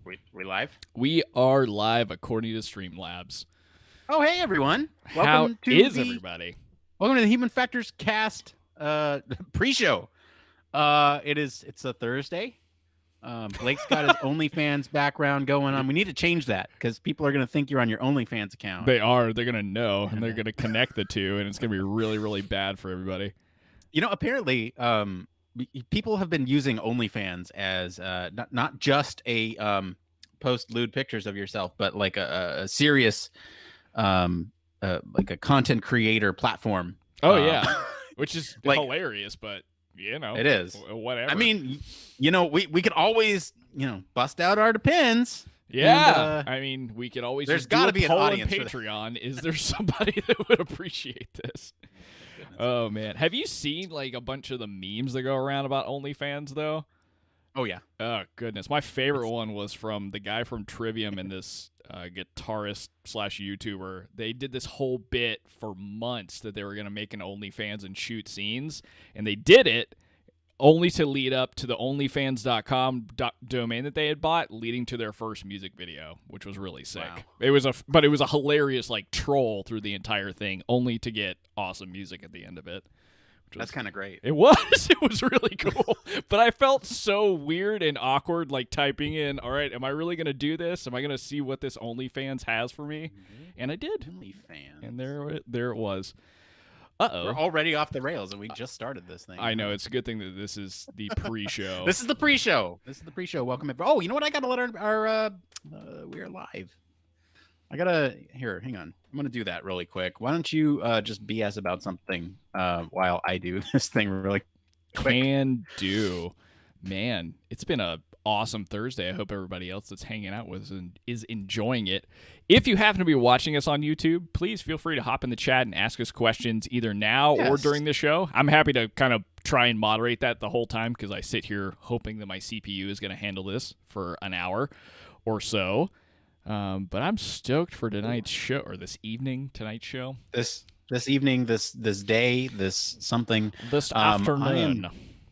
We live? We are live according to Streamlabs. Oh, hey everyone! How is everybody? Welcome to the Human Factors Cast pre-show. It's a Thursday. Blake's got his OnlyFans background going on. We need to change that because people are going to think you're on your OnlyFans account. They're going to know, and they're going to connect the two, and it's going to be really, really bad for everybody. You know, apparently, people have been using OnlyFans as not just a post lewd pictures of yourself, but like a serious, like a content creator platform. Oh yeah, which is like, hilarious, but you know, it is whatever. I mean, you know, we could always, you know, bust out our depends. Yeah, and, I mean, we could always. There's got to be an audience on Patreon. Is there somebody that would appreciate this? Oh man, have you seen like a bunch of the memes that go around about OnlyFans though? Oh yeah. Oh goodness, my favorite one was from the guy from Trivium and this guitarist / YouTuber. They did this whole bit for months that they were gonna make an OnlyFans and shoot scenes, and they did it only to lead up to the OnlyFans.com domain that they had bought, leading to their first music video, which was really sick. Wow. It was a hilarious like troll through the entire thing, only to get awesome music at the end of it. That's kind of great. It was really cool, but I felt so weird and awkward, like typing in, all right, am I really going to do this? Am I going to see what this OnlyFans has for me? And I did. OnlyFans. And there it was. Uh-oh. We're already off the rails, and we just started this thing. I know. It's a good thing that this is the pre-show. This is the pre-show. Welcome. Oh, you know what? I got to let our we're live. I got to... Here, hang on. I'm going to do that really quick. Why don't you just BS about something while I do this thing really quick? Can do. Man, it's been a awesome Thursday. I hope everybody else that's hanging out with us is enjoying it. If you happen to be watching us on YouTube, please feel free to hop in the chat and ask us questions either now or during the show. I'm happy to kind of try and moderate that the whole time because I sit here hoping that my CPU is going to handle this for an hour or so. But I'm stoked for tonight's show, or this evening, tonight's show. This evening, this day, this something. This afternoon.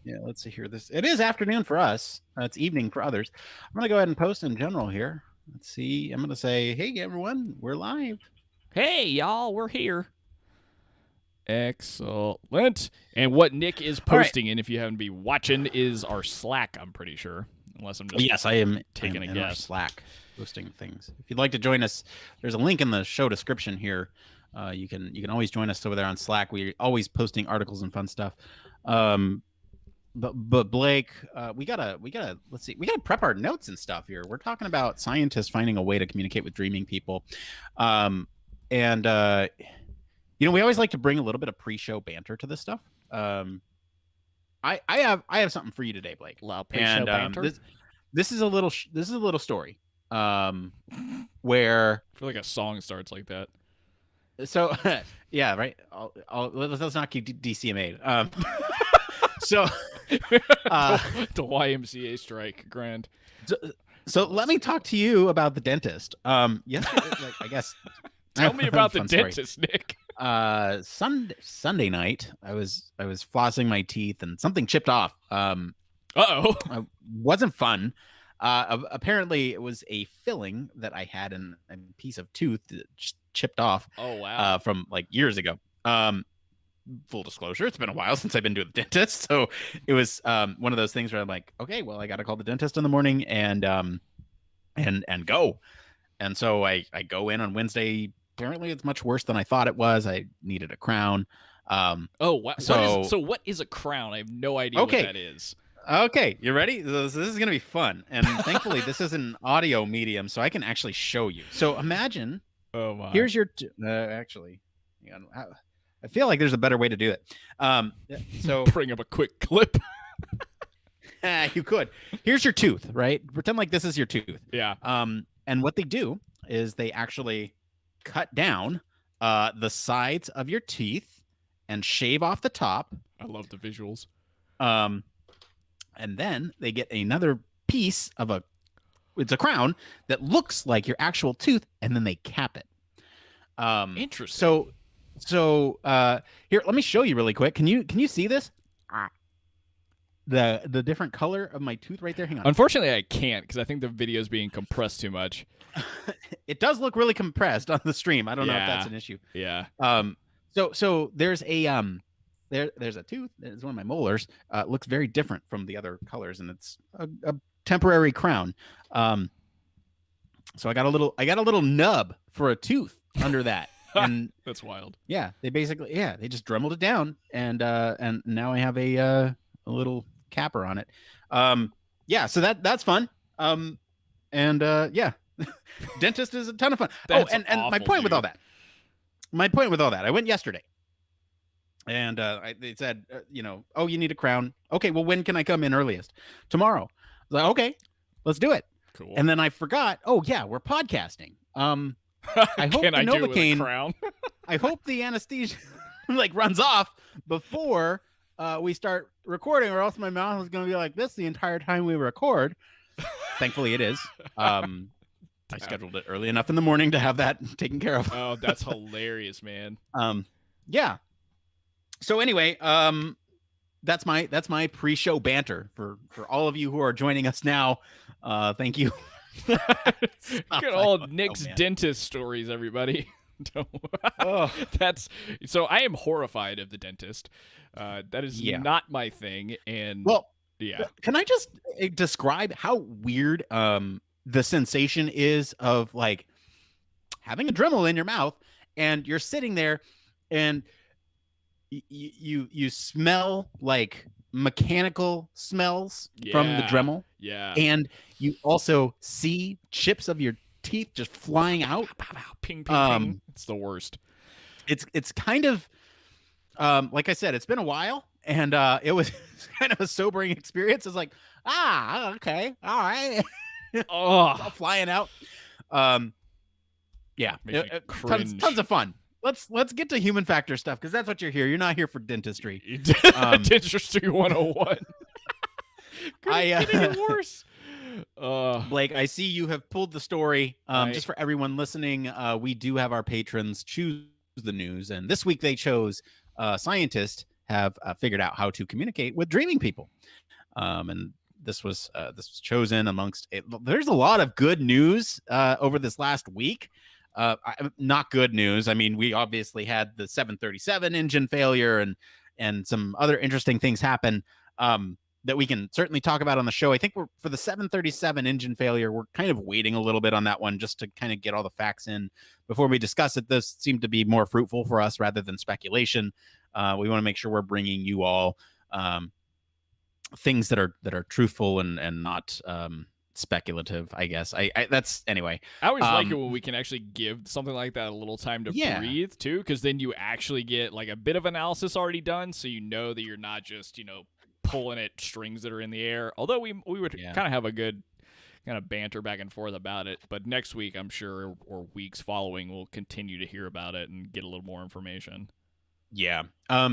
Yeah, let's see here. It is afternoon for us. It's evening for others. I'm going to go ahead and post in general here. Let's see. I'm going to say, hey, everyone, we're live. Hey, y'all, we're here. Excellent. And what Nick is posting in, if you haven't been watching, is our Slack, I'm pretty sure. Unless I'm just Yes, I am taking a guess. Our Slack posting things. If you'd like to join us, there's a link in the show description here. You can always join us over there on Slack. We're always posting articles and fun stuff. But Blake, we gotta let's see, we gotta prep our notes and stuff here. We're talking about scientists finding a way to communicate with dreaming people, and you know, we always like to bring a little bit of pre-show banter to this stuff. I have something for you today, Blake. Pre-show banter. This is a little story, where I feel like a song starts like that. So yeah, right. Let's not keep DCMA'd. So the YMCA strike, grand. So let me talk to you about the dentist. Yesterday, I guess. Tell me about the dentist, Nick. Sunday night, I was flossing my teeth and something chipped off. Wasn't fun. Apparently, it was a filling that I had in a piece of tooth that just chipped off. Oh wow! From like years ago. Full disclosure, it's been a while since I've been to the dentist, so it was one of those things where I'm like, okay, well, I got to call the dentist in the morning and go. And so I go in on Wednesday. Apparently, it's much worse than I thought it was. I needed a crown. Oh, wow. So what is a crown? I have no idea what that is. Okay, you ready? This is going to be fun. And thankfully, this is an audio medium, so I can actually show you. So imagine, here's your... actually, hang on. I feel like there's a better way to do it. So bring up a quick clip. You could. Here's your tooth, right? Pretend like this is your tooth. Yeah. And what they do is they actually cut down the sides of your teeth and shave off the top. I love the visuals. And then they get another piece of it's a crown that looks like your actual tooth, and then they cap it. Interesting. So here, let me show you really quick. Can you see this? the different color of my tooth right there. Hang on. Unfortunately, I can't because I think the video is being compressed too much. It does look really compressed on the stream. I don't know if that's an issue. Yeah. So there's a there's a tooth. It's one of my molars. It looks very different from the other colors, and it's a temporary crown. So I got a little nub for a tooth under that, and that's wild. Yeah, they just dremeled it down, and now I have a little capper on it. Yeah, so that's fun. Yeah, dentist is a ton of fun. That's and awful, my point with dude. all that. My point with all that, I went yesterday, and they said, oh, you need a crown. Okay, well, when can I come in earliest? Tomorrow. I was like, okay, let's do it. Cool. And then I forgot. Oh yeah, we're podcasting. I hope Can the I do it with a Novocaine. crown? I hope the anesthesia runs off before we start recording, or else my mouth is going to be like this the entire time we record. Thankfully, it is. I scheduled it early enough in the morning to have that taken care of. Oh, that's hilarious, man. Yeah. So anyway, that's my pre-show banter for all of you who are joining us now. Thank you. Good old Nick's dentist stories, everybody. That's so. I am horrified of the dentist. That is not my thing. And yeah, can I just describe how weird the sensation is of like having a Dremel in your mouth, and you're sitting there, and you smell like mechanical smells from the Dremel. Yeah. And you also see chips of your teeth just flying out. Ping, ping, ping. It's the worst. It's kind of like I said, it's been a while, and it was kind of a sobering experience. It's like, okay, all right. Oh, flying out. Yeah, tons of fun. Let's get to human factor stuff, because that's what you're here. You're not here for dentistry. Dentistry 101. Getting worse. Blake, I see you have pulled the story. Just for everyone listening, we do have our patrons choose the news, and this week they chose scientists have figured out how to communicate with dreaming people, and this was chosen amongst it. There's a lot of good news over this last week. Not good news. I mean, we obviously had the 737 engine failure and some other interesting things happen that we can certainly talk about on the show. I think for the 737 engine failure, we're kind of waiting a little bit on that one just to kind of get all the facts in before we discuss it. This seemed to be more fruitful for us rather than speculation. We want to make sure we're bringing you all things that are truthful and not speculative, I guess. That's anyway. I always like it when we can actually give something like that a little time to breathe too, because then you actually get like a bit of analysis already done, so you know that you're not just pulling at strings that are in the air. Although we would kind of have a good kind of banter back and forth about it, but next week I'm sure, or weeks following, we'll continue to hear about it and get a little more information. Yeah.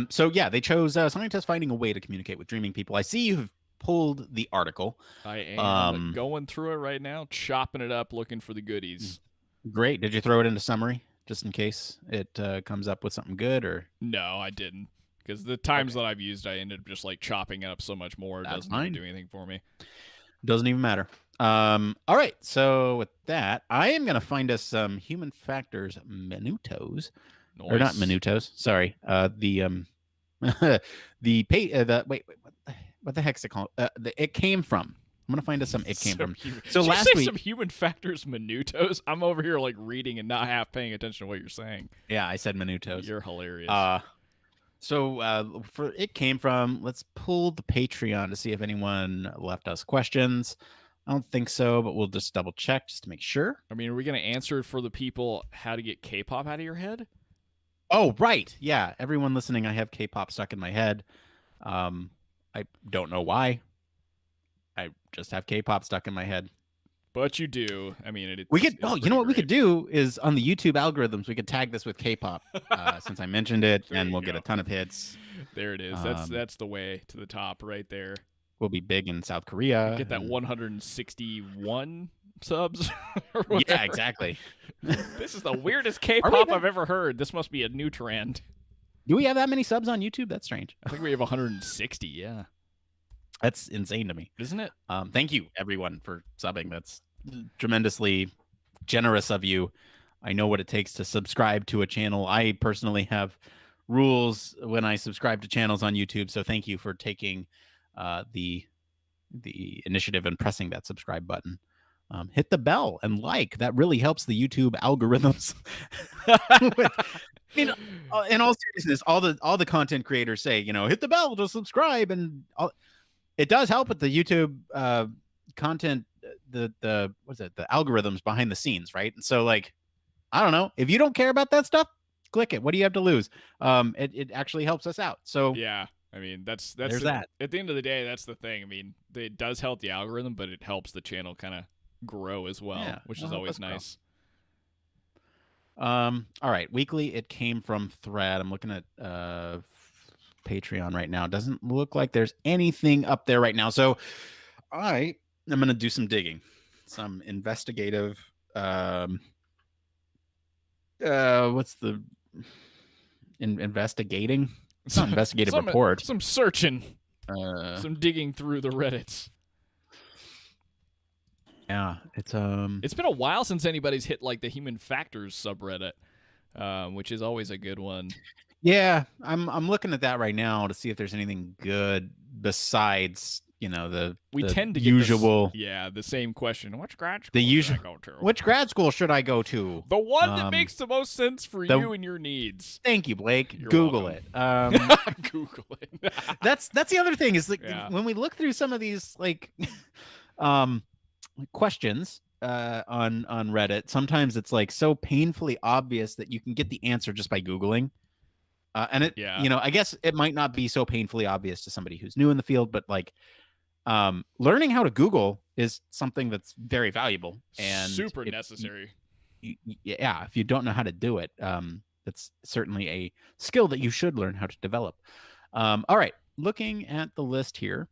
So yeah, they chose scientists finding a way to communicate with dreaming people. I see you've pulled the article. I am going through it right now, chopping it up, looking for the goodies. Great. Did you throw it into summary just in case it comes up with something good, or? No, I didn't. Because the times that I've used, I ended up just like chopping it up so much more. It doesn't even do anything for me. Doesn't even matter. All right. So with that, I am going to find us some human factors minutos. Nice. Or not minutos. Sorry. What the heck's it called? It came from. I'm gonna find us some. It came from. So last week, some human factors minutos. I'm over here like reading and not half paying attention to what you're saying. Yeah, I said minutos. You're hilarious. So for it came from. Let's pull the Patreon to see if anyone left us questions. I don't think so, but we'll just double check just to make sure. I mean, are we gonna answer it for the people how to get K-pop out of your head? Oh, right. Yeah, everyone listening, I have K-pop stuck in my head. I don't know why. I just have K-pop stuck in my head. But you do. I mean, we could. Oh, you know what we could do is on the YouTube algorithms, we could tag this with K-pop since I mentioned it, and we'll get a ton of hits. There it is. That's the way to the top right there. We'll be big in South Korea. Get that 161 subs. Yeah, exactly. This is the weirdest K-pop I've ever heard. This must be a new trend. Do we have that many subs on YouTube? That's strange. I think we have 160, yeah. That's insane to me. isn't it? Thank you everyone for subbing. That's tremendously generous of you. I know what it takes to subscribe to a channel. I personally have rules when I subscribe to channels on YouTube, so thank you for taking the initiative and pressing that subscribe button. Hit the bell and like. That really helps the YouTube algorithms. I mean, in all seriousness, all the content creators say, hit the bell to subscribe, and it does help with the YouTube content, the what's it, the algorithms behind the scenes, right? And so, like, I don't know, if you don't care about that stuff, click it. What do you have to lose? It actually helps us out. So yeah, I mean, that's there's that. At the end of the day, that's the thing. I mean, it does help the algorithm, but it helps the channel kind of grow as well, which is always nice. All right, weekly. It came from Thread. I'm looking at Patreon right now. Doesn't look like there's anything up there right now. So I am going to do some digging, some investigative. What's the investigating? It's not investigative report. Some searching, some digging through the Reddits. Yeah, it's been a while since anybody's hit like the human factors subreddit, which is always a good one. Yeah, I'm looking at that right now to see if there's anything good besides we tend to usual get the same question. Which grad school should I go to? Which grad school should I go to? The one that makes the most sense for you and your needs. Thank you, Blake. You're Google welcome. it. Google it. That's the other thing is like when we look through some of these like questions on Reddit, sometimes it's like so painfully obvious that you can get the answer just by Googling. And it, I guess it might not be so painfully obvious to somebody who's new in the field, but like learning how to Google is something that's very valuable and super necessary. Yeah, if you don't know how to do it, that's certainly a skill that you should learn how to develop. All right, looking at the list here.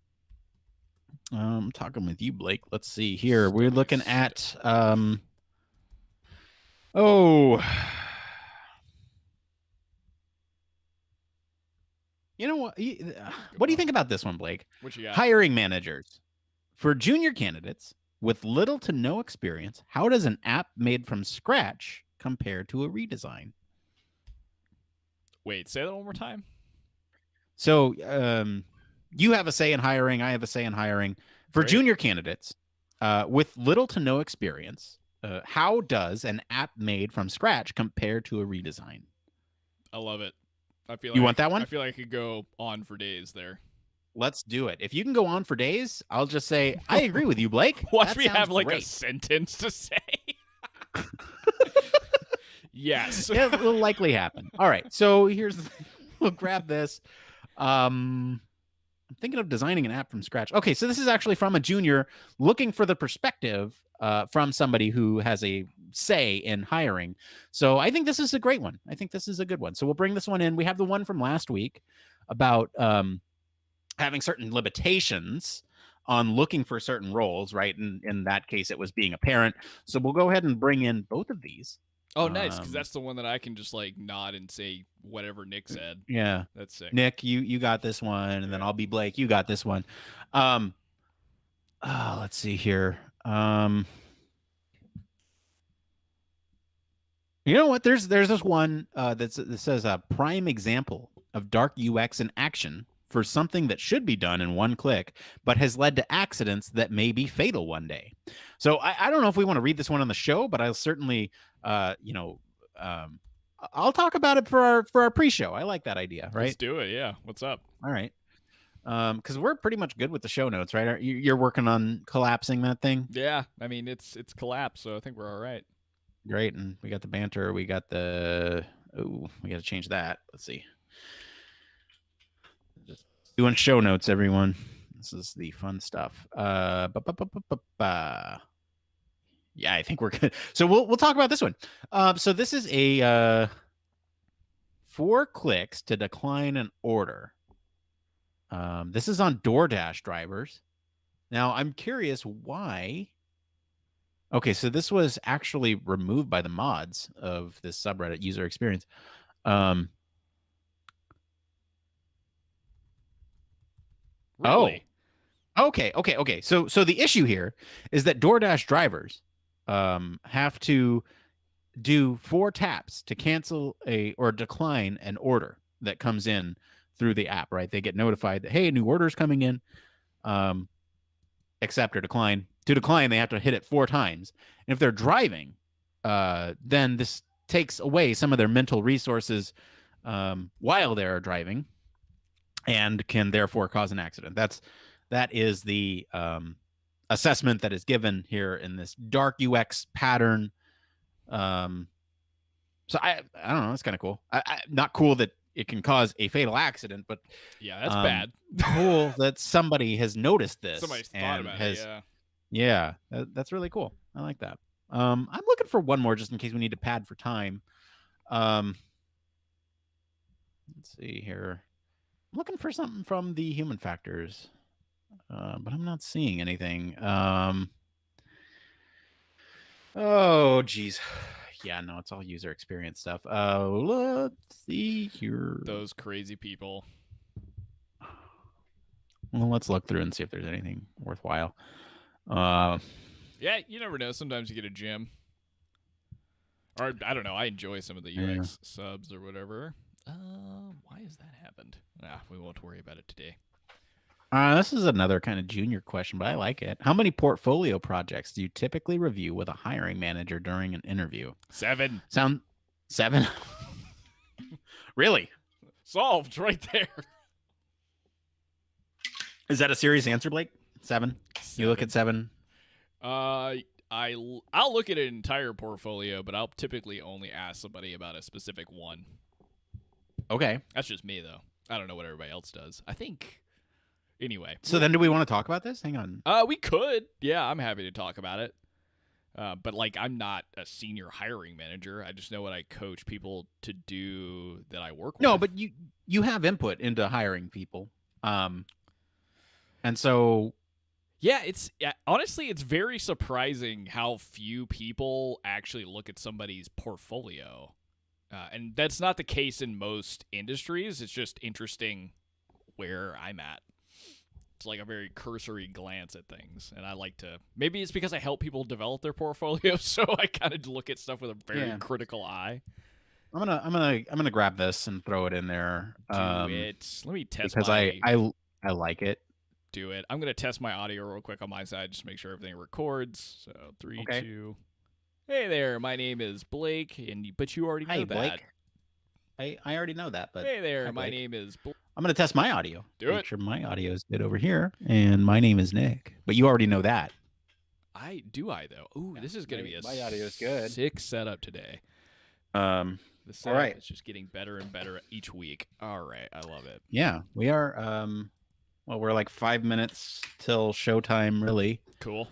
I'm talking with you, Blake. Let's see here. We're looking at you know what? What do you think about this one, Blake? What you got? Hiring managers. For junior candidates with little to no experience, how does an app made from scratch compare to a redesign? Wait, say that one more time. So you have a say in hiring. I have a say in hiring. For junior candidates with little to no experience, how does an app made from scratch compare to a redesign? I love it. I feel you want that one? I feel like I could go on for days there. Let's do it. If you can go on for days, I'll just say I agree with you, Blake. Watch me have like a sentence to say. Yes. Yeah, it will likely happen. All right. So here's the thing. We'll grab this. I'm thinking of designing an app from scratch. Okay, so this is actually from a junior looking for the perspective from somebody who has a say in hiring. So I think this is a great one. I think this is a good one. So we'll bring this one in. We have the one from last week about having certain limitations on looking for certain roles, right? And in that case, it was being a parent. So we'll go ahead and bring in both of these. Oh, nice, because that's the one that I can just like nod and say whatever Nick said. Yeah, that's sick. Nick, you got this one, and then I'll be Blake. You got this one. Let's see here. You know what? There's this one that says a prime example of dark UX in action for something that should be done in one click, but has led to accidents that may be fatal one day. So I don't know if we want to read this one on the show, but I'll certainly, I'll talk about it for our pre-show. I like that idea, right? Let's do it. Yeah. What's up? All right. Because we're pretty much good with the show notes, right? You're working on collapsing that thing? Yeah. I mean, it's collapsed, so I think we're all right. Great. And we got the banter. We got the... Oh, we got to change that. Let's see. Just doing show notes, everyone. This is the fun stuff. Yeah, I think we're good. So we'll talk about this one. So this is a 4 clicks to decline an order. This is on DoorDash drivers. Now, I'm curious why. Okay, so this was actually removed by the mods of this subreddit user experience. Really? Oh, Okay. So the issue here is that DoorDash drivers have to do 4 taps to cancel or decline an order that comes in through the app, right? They get notified that, hey, a new order's coming in. Accept or decline. To decline, they have to hit it 4 times. And if they're driving, then this takes away some of their mental resources while they're driving, and can therefore cause an accident. That is the assessment that is given here in this dark UX pattern. So I don't know. It's kind of cool. Not cool that it can cause a fatal accident, but yeah, that's bad. Cool that somebody has noticed this. Somebody's thought about it. Yeah, that's really cool. I like that. I'm looking for one more just in case we need to pad for time. Let's see here. I'm looking for something from the human factors, but I'm not seeing anything. Oh, geez. Yeah, no, it's all user experience stuff. Let's see here. Those crazy people. Well, let's look through and see if there's anything worthwhile. Yeah, you never know. Sometimes you get a gym. Or, I don't know. I enjoy some of the UX subs or whatever. Why has that happened? We won't worry about it today. This is another kind of junior question, but I like it. How many portfolio projects do you typically review with a hiring manager during an interview? 7. 7? Really? Solved right there. Is that a serious answer, Blake? 7? You look at 7? I'll look at an entire portfolio, but I'll typically only ask somebody about a specific one. Okay. That's just me, though. I don't know what everybody else does. I think... Anyway. So then do we want to talk about this? Hang on. We could. Yeah, I'm happy to talk about it. But, like, I'm not a senior hiring manager. I just know what I coach people to do that I work with. No, but you have input into hiring people. And so... Yeah, honestly, it's very surprising how few people actually look at somebody's portfolio. And that's not the case in most industries. It's just interesting where I'm at. It's like a very cursory glance at things, and I like to. Maybe it's because I help people develop their portfolio, so I kind of look at stuff with a very critical eye. I'm gonna grab this and throw it in there. Do it. Let me test because I like it. Do it. I'm gonna test my audio real quick on my side, just to make sure everything records. So 3, 2. Hey there, my name is Blake, but you already know that. Blake. I already know that, but hey there, my name is Blake. I'm going to test my audio. Make sure my audio is good over here, and my name is Nick. But you already know that. Do I though? Ooh, this is going to be my audio is good. Sick setup today. The setup is just getting better and better each week. All right, I love it. Yeah, we are. Well, we're like 5 minutes till showtime. Really cool.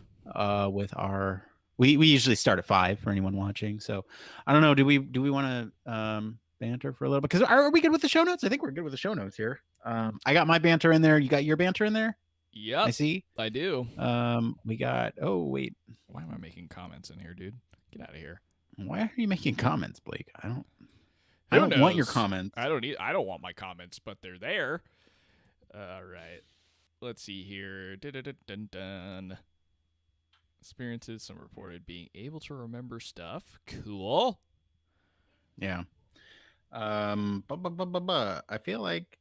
With our, we usually start at 5 for anyone watching. So I don't know. Do we want to banter for a little bit? Because are we good with the show notes? I think we're good with the show notes here. I got my banter in there. You got your banter in there? Yeah, I see. I do. We got. Oh wait. Why am I making comments in here, dude? Get out of here. Why are you making comments, Blake? I don't want your comments. I don't want my comments, but they're there. All right. Let's see here. Dun. Experiences. Some reported being able to remember stuff. Cool. Yeah. I feel like.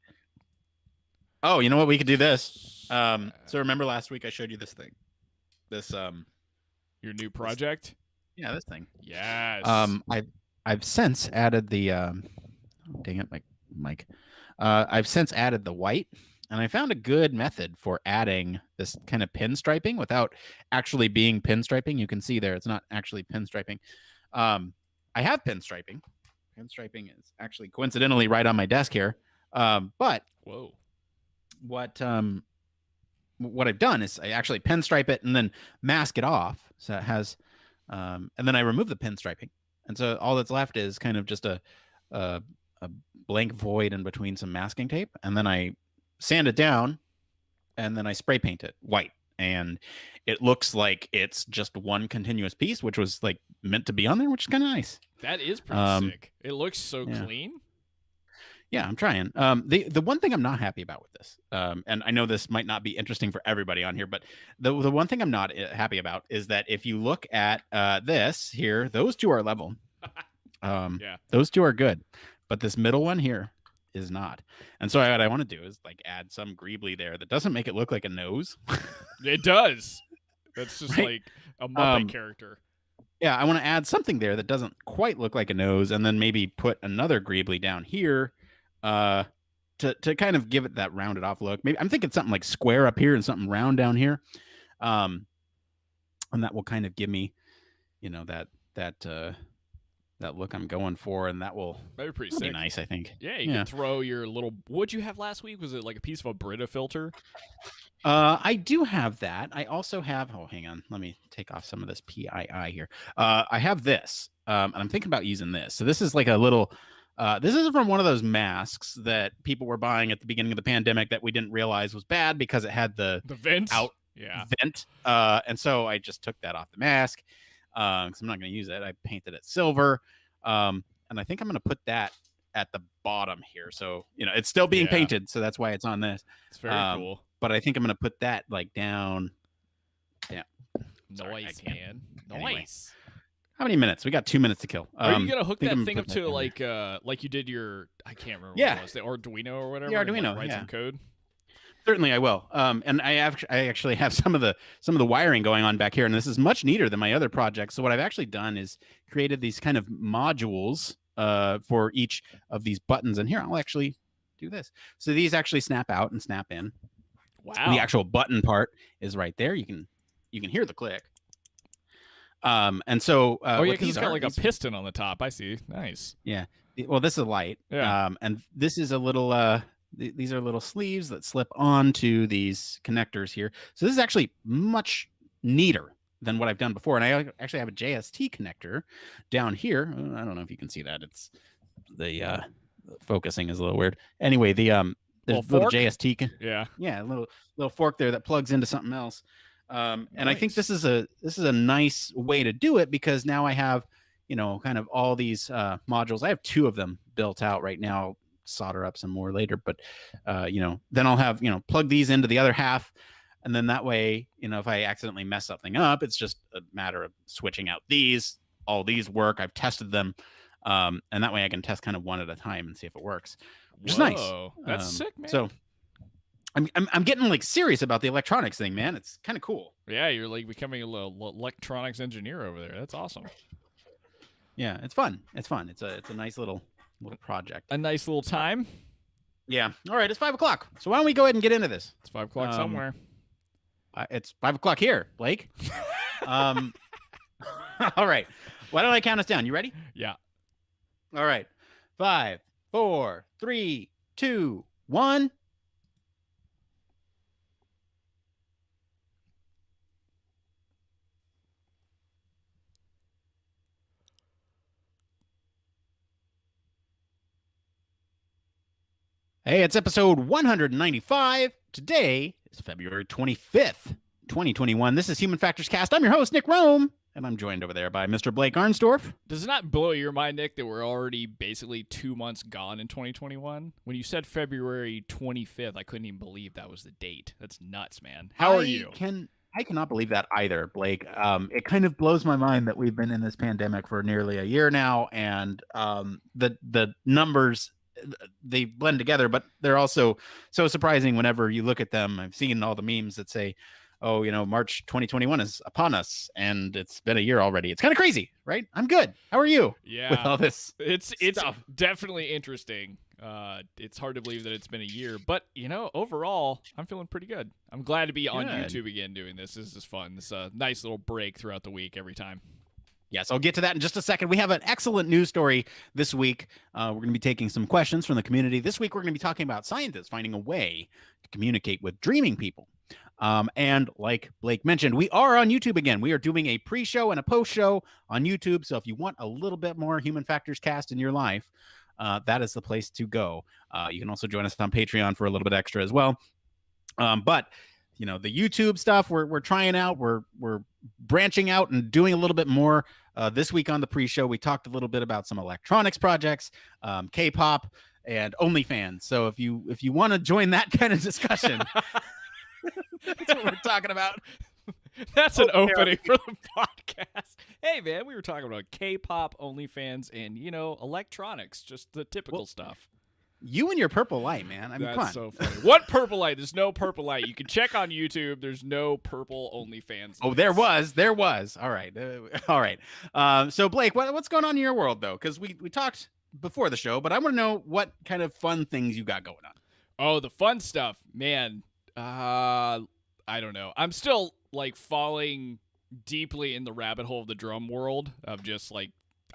Oh, you know what? We could do this. So remember last week I showed you this thing. This your new project? This thing. Yes. I've since added the dang it, Mike. I've since added the white, and I found a good method for adding this kind of pinstriping without actually being pinstriping. You can see there it's not actually pinstriping. I have pinstriping. Pinstriping is actually coincidentally right on my desk here. But whoa. What I've done is I actually pinstripe it and then mask it off. So it has and then I remove the pinstriping. And so all that's left is kind of just a blank void in between some masking tape. And then I sand it down and then I spray paint it white. And it looks like it's just one continuous piece, which was like meant to be on there, which is kind of nice. That is pretty sick. It looks so clean. Yeah, I'm trying. The one thing I'm not happy about with this, and I know this might not be interesting for everybody on here, but the one thing I'm not happy about is that if you look at this here, those two are level. Yeah. Those two are good, but this middle one here is not. And so what I want to do is like add some greebly there that doesn't make it look like a nose. It does. That's just Right? like a Muppet character. Yeah, I want to add something there that doesn't quite look like a nose, and then maybe put another greebly down here, to kind of give it that rounded off look. Maybe I'm thinking something like square up here and something round down here, and that will kind of give me, that look I'm going for, and that will That'd be pretty be sick. nice, I think. Yeah, you could throw your little. What'd you have last week? Was it like a piece of a Brita filter? I do have that. I also have. Oh, hang on. Let me take off some of this PII here. I have this, and I'm thinking about using this. So this is like a little. This is from one of those masks that people were buying at the beginning of the pandemic that we didn't realize was bad because it had the vent out vent. And so I just took that off the mask because I'm not going to use it. I painted it silver, and I think I'm going to put that at the bottom here. So it's still being painted, so that's why it's on this. It's very cool. But I think I'm going to put that like down. Yeah. Nice, man. Anyway. Nice. How many minutes? We got 2 minutes to kill. Are you gonna hook that thing up to like you did your? I can't remember. What it was, the Arduino or whatever. The Arduino. Write some code. Certainly, I will. And I actually have some of the wiring going on back here, and this is much neater than my other projects. So what I've actually done is created these kind of modules for each of these buttons. And here I'll actually do this. So these actually snap out and snap in. Wow. The actual button part is right there. You can hear the click. And so because it's got like a piston on the top. I see. Nice. Yeah. Well, this is a light. Yeah. And this is a little these are little sleeves that slip onto these connectors here. So this is actually much neater than what I've done before. And I actually have a JST connector down here. I don't know if you can see that. It's the focusing is a little weird. Anyway, there's little JST. Yeah, a little fork there that plugs into something else. And nice. I think this is a nice way to do it because now I have, kind of all these modules. I have 2 of them built out right now. I'll solder up some more later, but then I'll have, plug these into the other half. And then that way, if I accidentally mess something up, it's just a matter of switching out these. All these work. I've tested them. And that way I can test kind of one at a time and see if it works. Which is nice. That's sick, man. So I'm getting like serious about the electronics thing, man. It's kind of cool. Yeah, you're like becoming a little electronics engineer over there. That's awesome. Yeah, it's fun. It's a nice little project. A nice little time. Yeah. All right, it's 5:00. So why don't we go ahead and get into this? It's 5:00 somewhere. It's 5:00 here, Blake. All right. Why don't I count us down? You ready? Yeah. All right. 5, 4, 3, 2, 1. Hey, it's episode 195. Today is February 25th, 2021. This is Human Factors Cast. I'm your host, Nick Roome, and I'm joined over there by Mr. Blake Arnsdorff. Does it not blow your mind, Nick, that we're already basically 2 months gone in 2021? When you said February 25th, I couldn't even believe that was the date. That's nuts, man. How are you? I cannot believe that either, Blake. It kind of blows my mind that we've been in this pandemic for nearly a year now, and the numbers, they blend together, but they're also so surprising whenever you look at them. I've seen all the memes that say, oh, March 2021 is upon us, and it's been a year already. It's kind of crazy, right? I'm good. How are you? Yeah. With all this It's definitely interesting. It's hard to believe that it's been a year, but overall, I'm feeling pretty good. I'm glad to be on YouTube again doing this. This is fun. This is a nice little break throughout the week every time. Yes, I'll get to that in just a second. We have an excellent news story this week. We're going to be taking some questions from the community. This week, we're going to be talking about scientists finding a way to communicate with dreaming people. And like Blake mentioned, we are on YouTube again. We are doing a pre-show and a post-show on YouTube. So if you want a little bit more Human Factors Cast in your life, that is the place to go. You can also join us on Patreon for a little bit extra as well. But the YouTube stuff we're trying out. We're branching out and doing a little bit more. This week on the pre-show, we talked a little bit about some electronics projects, K-pop, and OnlyFans. So if you want to join that kind of discussion, that's what we're talking about. That's an opening for the podcast. Hey, man, we were talking about K-pop, OnlyFans, and, electronics, just the typical stuff. You and your purple light, man. I mean, That's come on. so funny. What purple light? There's no purple light. You can check on YouTube. There's no purple OnlyFans. Oh, there was. All right. All right. So, Blake, what's going on in your world, though? Because we talked before the show, but I want to know what kind of fun things you got going on. Oh, the fun stuff. Man, I don't know. I'm still, falling deeply in the rabbit hole of the drum world of just,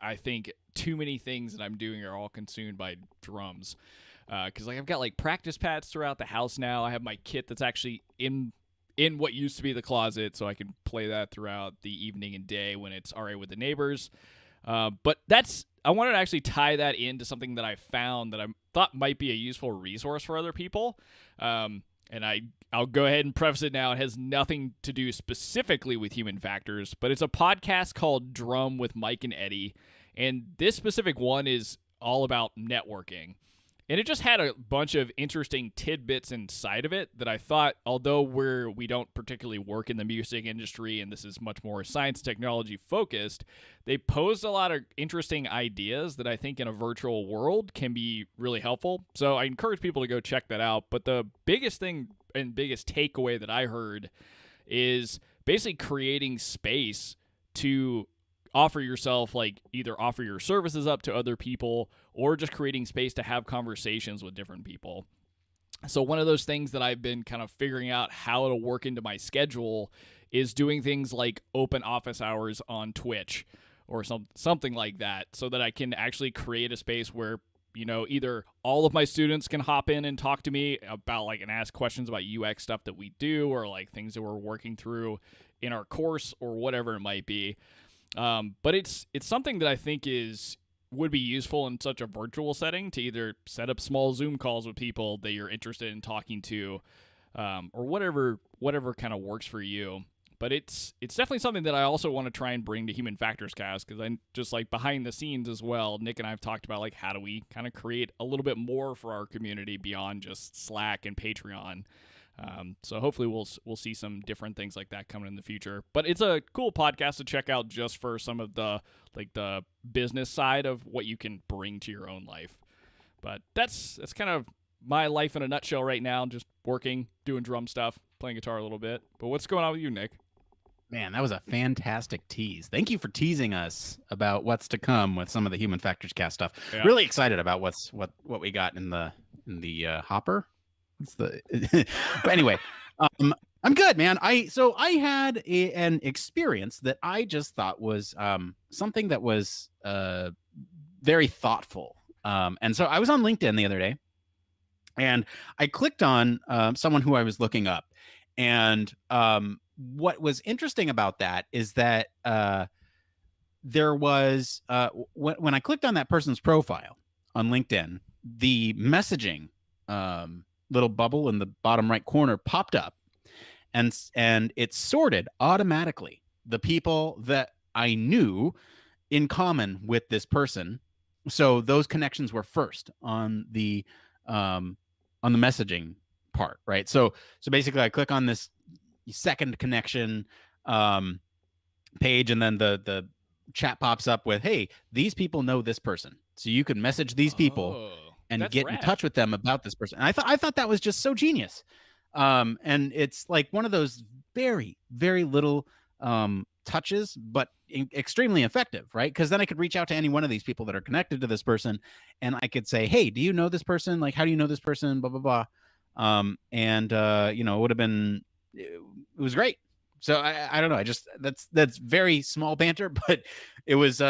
I think too many things that I'm doing are all consumed by drums. Because I've got practice pads throughout the house now. I have my kit that's actually in what used to be the closet, so I can play that throughout the evening and day when it's all right with the neighbors. But I wanted to actually tie that into something that I found that I thought might be a useful resource for other people. And I'll go ahead and preface it now. It has nothing to do specifically with human factors, but it's a podcast called Drum with Mike and Eddie. And this specific one is all about networking. And it just had a bunch of interesting tidbits inside of it that I thought, although we don't particularly work in the music industry and this is much more science technology focused, they posed a lot of interesting ideas that I think in a virtual world can be really helpful. So I encourage people to go check that out. But the biggest thing and biggest takeaway that I heard is basically creating space to offer yourself, either offer your services up to other people or just creating space to have conversations with different people. So one of those things that I've been kind of figuring out how to work into my schedule is doing things like open office hours on Twitch or something like that, so that I can actually create a space where, either all of my students can hop in and talk to me about and ask questions about UX stuff that we do, or things that we're working through in our course or whatever it might be. But it's something that I think would be useful in such a virtual setting to either set up small Zoom calls with people that you're interested in talking to, or whatever kind of works for you. But it's definitely something that I also want to try and bring to Human Factors Cast, because I just behind the scenes as well. Nick and I have talked about how do we kind of create a little bit more for our community beyond just Slack and Patreon. So hopefully we'll see some different things like that coming in the future. But it's a cool podcast to check out just for some of the the business side of what you can bring to your own life. But that's kind of my life in a nutshell right now. Just working, doing drum stuff, playing guitar a little bit. But what's going on with you, Nick? Man, that was a fantastic tease. Thank you for teasing us about what's to come with some of the Human Factors Cast stuff. Yeah. Really excited about what we got in the hopper. But anyway, I'm good, man. I had an experience that I just thought was something that was very thoughtful. And so I was on LinkedIn the other day, and I clicked on someone who I was looking up, and what was interesting about that is that there was when I clicked on that person's profile on LinkedIn, the messaging little bubble in the bottom right corner popped up, and it sorted automatically the people that I knew in common with this person. So those connections were first on the messaging part, right? So basically I click on this second connection page, and then the chat pops up with, hey, these people know this person, so you can message these people and get in touch with them about this person. And I thought that was just so genius. And it's one of those very, very little touches, but extremely effective, right? Because then I could reach out to any one of these people that are connected to this person, and I could say, hey, do you know this person? How do you know this person? Blah, blah, blah. It would have been, it was great. So I don't know. That's very small banter, but it was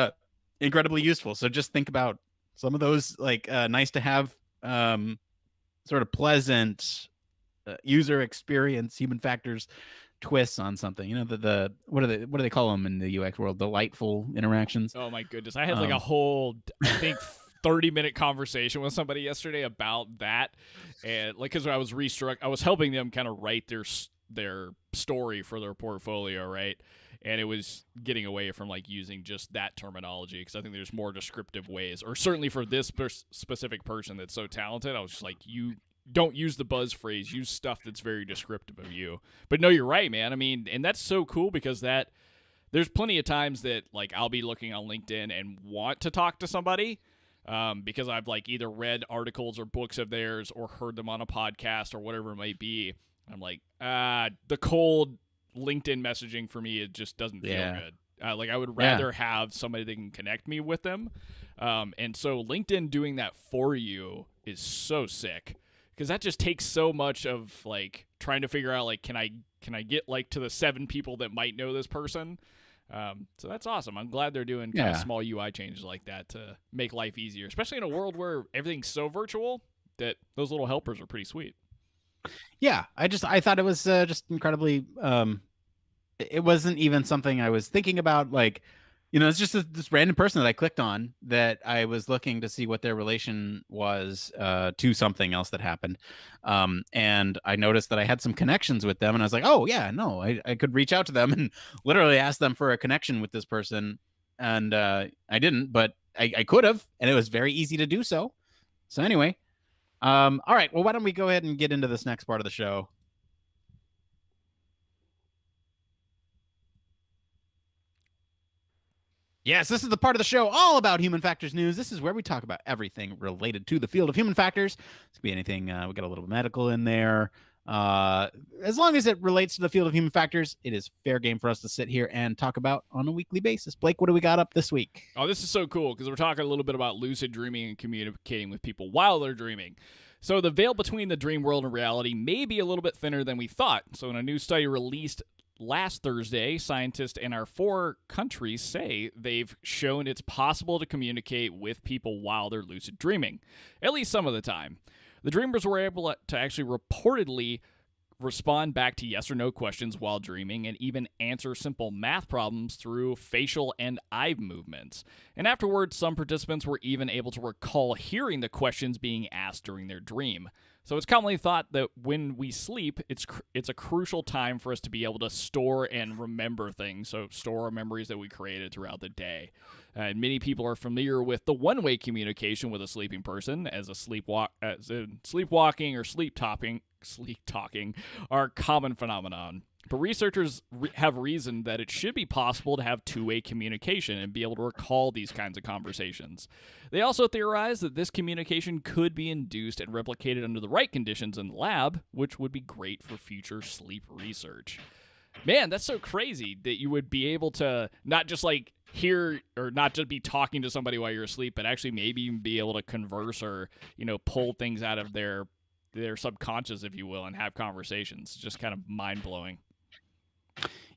incredibly useful. So just think about some of those nice to have sort of pleasant user experience, human factors twists on something. The what do they call them in the UX world? Delightful interactions. Oh my goodness. I had a whole, I think 30-minute conversation with somebody yesterday about that. And because I was helping them kind of write their story for their portfolio, right? and it was getting away from like using just that terminology because I think there's more descriptive ways, or certainly for this specific person that's so talented, I was just like, you don't use the buzz phrase, use stuff that's very descriptive of you. But no, you're right, man. I mean, and that's so cool because that there's plenty of times that like I'll be looking on LinkedIn and want to talk to somebody because I've like either read articles or books of theirs or heard them on a podcast or whatever it might be. I'm like, the cold LinkedIn messaging for me, it just doesn't feel good. Like I would rather have somebody that can connect me with them. And so LinkedIn doing that for you is so sick because that just takes so much of like trying to figure out like, can I get like to the 7 people that might know this person? So that's awesome. I'm glad they're doing kind of small UI changes like that to make life easier, especially in a world where everything's so virtual that those little helpers are pretty sweet. Yeah, I thought it was just incredibly. It wasn't even something I was thinking about. Like, it's just this random person that I clicked on that I was looking to see what their relation was to something else that happened, and I noticed that I had some connections with them, and I was like, oh yeah, no, I could reach out to them and literally ask them for a connection with this person, and I didn't, but I could have, and it was very easy to do so. So anyway. All right. Well, why don't we go ahead and get into this next part of the show? Yes, this is the part of the show all about human factors news. This is where we talk about everything related to the field of human factors. This could be anything. We got a little medical in there. As long as it relates to the field of human factors, it is fair game for us to sit here and talk about on a weekly basis. Blake, what do we got up this week? Oh, this is so cool because we're talking a little bit about lucid dreaming and communicating with people while they're dreaming. So the veil between the dream world and reality may be a little bit thinner than we thought. So in a new study released last Thursday, scientists in our 4 countries say they've shown it's possible to communicate with people while they're lucid dreaming, at least some of the time. The dreamers were able to actually reportedly respond back to yes or no questions while dreaming and even answer simple math problems through facial and eye movements. And afterwards, some participants were even able to recall hearing the questions being asked during their dream. So it's commonly thought that when we sleep, it's a crucial time for us to be able to store and remember things, so store our memories that we created throughout the day. And many people are familiar with the one-way communication with a sleeping person as sleepwalking or sleep talking are common phenomenon. But researchers have reasoned that it should be possible to have two-way communication and be able to recall these kinds of conversations. They also theorize that this communication could be induced and replicated under the right conditions in the lab, which would be great for future sleep research. Man, that's so crazy that you would be able to not just like hear or not just be talking to somebody while you're asleep, but actually maybe even be able to converse or, pull things out of their subconscious, if you will, and have conversations. Just kind of mind-blowing.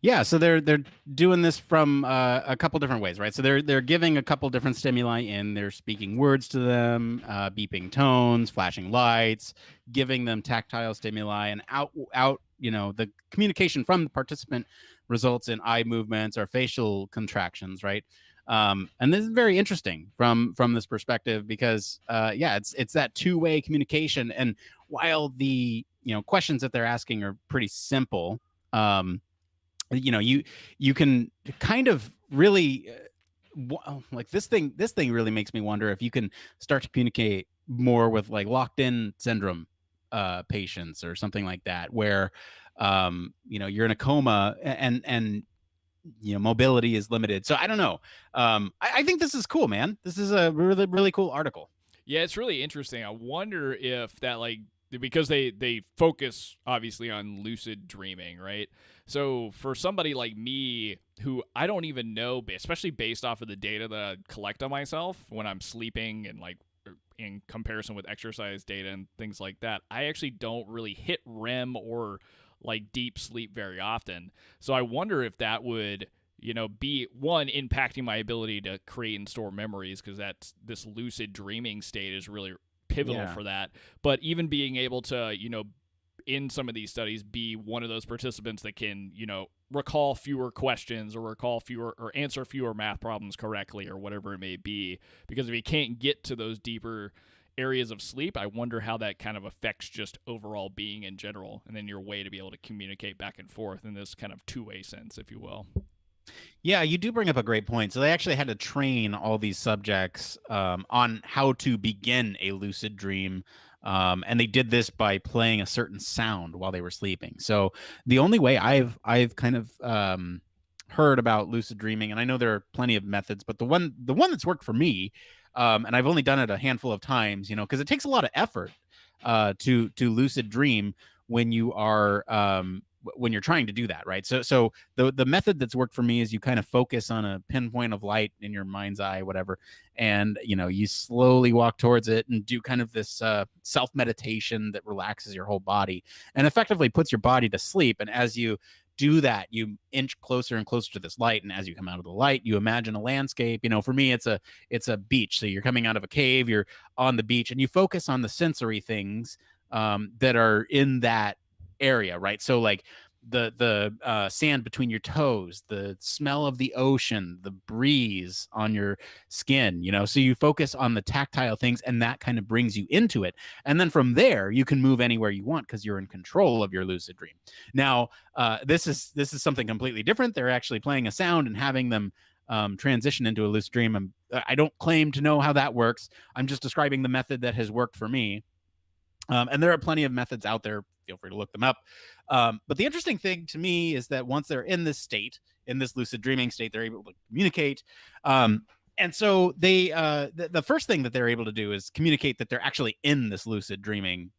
Yeah, so they're doing this from a couple different ways, right? So they're giving a couple different stimuli in. They're speaking words to them, beeping tones, flashing lights, giving them tactile stimuli, and out. The communication from the participant results in eye movements or facial contractions, right? And this is very interesting from this perspective because, it's that two-way communication. And while the questions that they're asking are pretty simple, you can kind of really like this thing really makes me wonder if you can start to communicate more with like locked in syndrome patients or something like that, where you're in a coma and mobility is limited. So I don't know. I think this is cool, man. This is a really, really cool article. Yeah, it's really interesting. I wonder if that because they focus obviously on lucid dreaming, right? So for somebody like me who I don't even know, especially based off of the data that I collect on myself when I'm sleeping and like in comparison with exercise data and things like that, I actually don't really hit REM or like deep sleep very often. So I wonder if that would be one impacting my ability to create and store memories, because that's this lucid dreaming state is really pivotal for that. But even being able to, in some of these studies, be one of those participants that can, recall fewer questions or answer fewer math problems correctly or whatever it may be. Because if you can't get to those deeper areas of sleep, I wonder how that kind of affects just overall being in general, and then your way to be able to communicate back and forth in this kind of two-way sense, if you will. Yeah, you do bring up a great point. So they actually had to train all these subjects on how to begin a lucid dream. And they did this by playing a certain sound while they were sleeping. So the only way I've kind of heard about lucid dreaming, and I know there are plenty of methods, but the one that's worked for me, and I've only done it a handful of times, because it takes a lot of effort to lucid dream when you are when you're trying to do that, right? So the method that's worked for me is you kind of focus on a pinpoint of light in your mind's eye, whatever, and you slowly walk towards it and do kind of this self meditation that relaxes your whole body and effectively puts your body to sleep. And as you do that, you inch closer and closer to this light, and as you come out of the light, you imagine a landscape. For me, it's a beach. So you're coming out of a cave, you're on the beach, and you focus on the sensory things that are in that area, right? So like the sand between your toes, the smell of the ocean, the breeze on your skin, so you focus on the tactile things, and that kind of brings you into it. And then from there, you can move anywhere you want because you're in control of your lucid dream. Now, this is something completely different. They're actually playing a sound and having them transition into a lucid dream. I don't claim to know how that works. I'm just describing the method that has worked for me. And there are plenty of methods out there. Feel free to look them up. But the interesting thing to me is that once they're in this state, in this lucid dreaming state, they're able to communicate. And so the first thing that they're able to do is communicate that they're actually in this lucid dreaming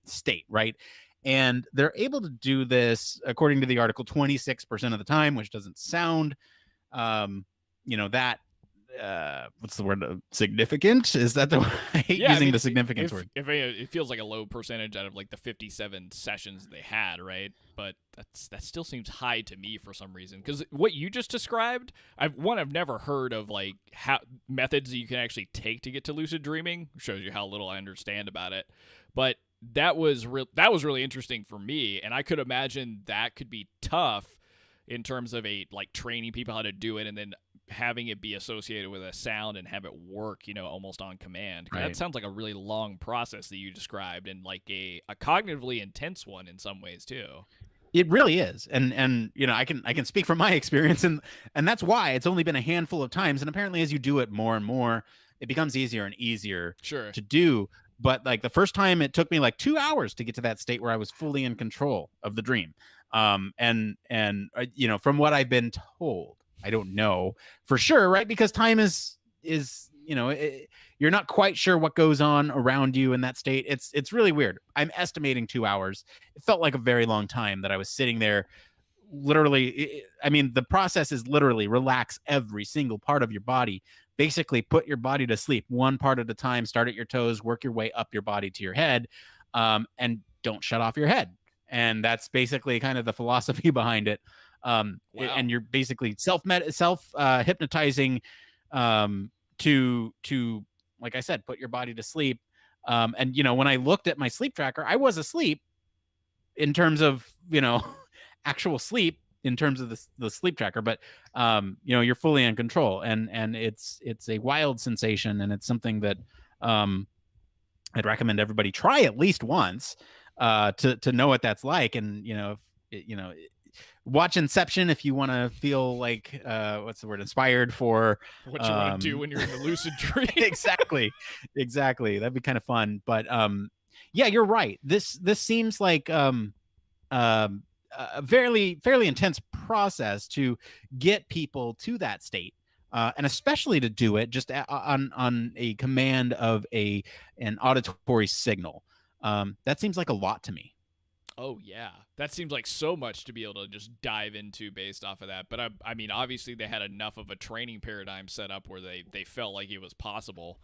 state, right? And they're able to do this, according to the article, 26% of the time, which doesn't sound, that what's the word? Significant? Is that the I hate Yeah, I using mean, the significance if word. if it feels like a low percentage out of like the 57 sessions they had, right? But that still seems high to me for some reason. Because what you just described, I've never heard of like how methods that you can actually take to get to lucid dreaming. Shows you how little I understand about it. But that was really interesting for me, and I could imagine that could be tough in terms of like training people how to do it and then having it be associated with a sound and have it work, almost on command. Right. That sounds like a really long process that you described, and like a cognitively intense one in some ways too. It really is. And I can speak from my experience, and that's why it's only been a handful of times. And apparently as you do it more and more, it becomes easier and easier to do. But like the first time, it took me like 2 hours to get to that state where I was fully in control of the dream. And from what I've been told, I don't know for sure, right? Because time is you're not quite sure what goes on around you in that state. It's really weird. I'm estimating 2 hours. It felt like a very long time that I was sitting there. Literally, I mean, the process is literally relax every single part of your body. Basically, put your body to sleep one part at a time. Start at your toes, work your way up your body to your head, and don't shut off your head. And that's basically kind of the philosophy behind it. Wow. And you're basically self hypnotizing to like I said, put your body to sleep. And when I looked at my sleep tracker, I was asleep in terms of actual sleep in terms of the sleep tracker, but you're fully in control, and it's a wild sensation, and it's something that I'd recommend everybody try at least once to know what that's like. And watch Inception if you want to feel like what's the word, inspired for what you want to do when you're in the lucid dream. exactly that'd be kind of fun. But yeah, you're right. This seems like a fairly intense process to get people to that state. And especially to do it just on a command of an auditory signal. That seems like a lot to me. Oh yeah, that seems like so much to be able to just dive into based off of that. But I mean, obviously they had enough of a training paradigm set up where they felt like it was possible.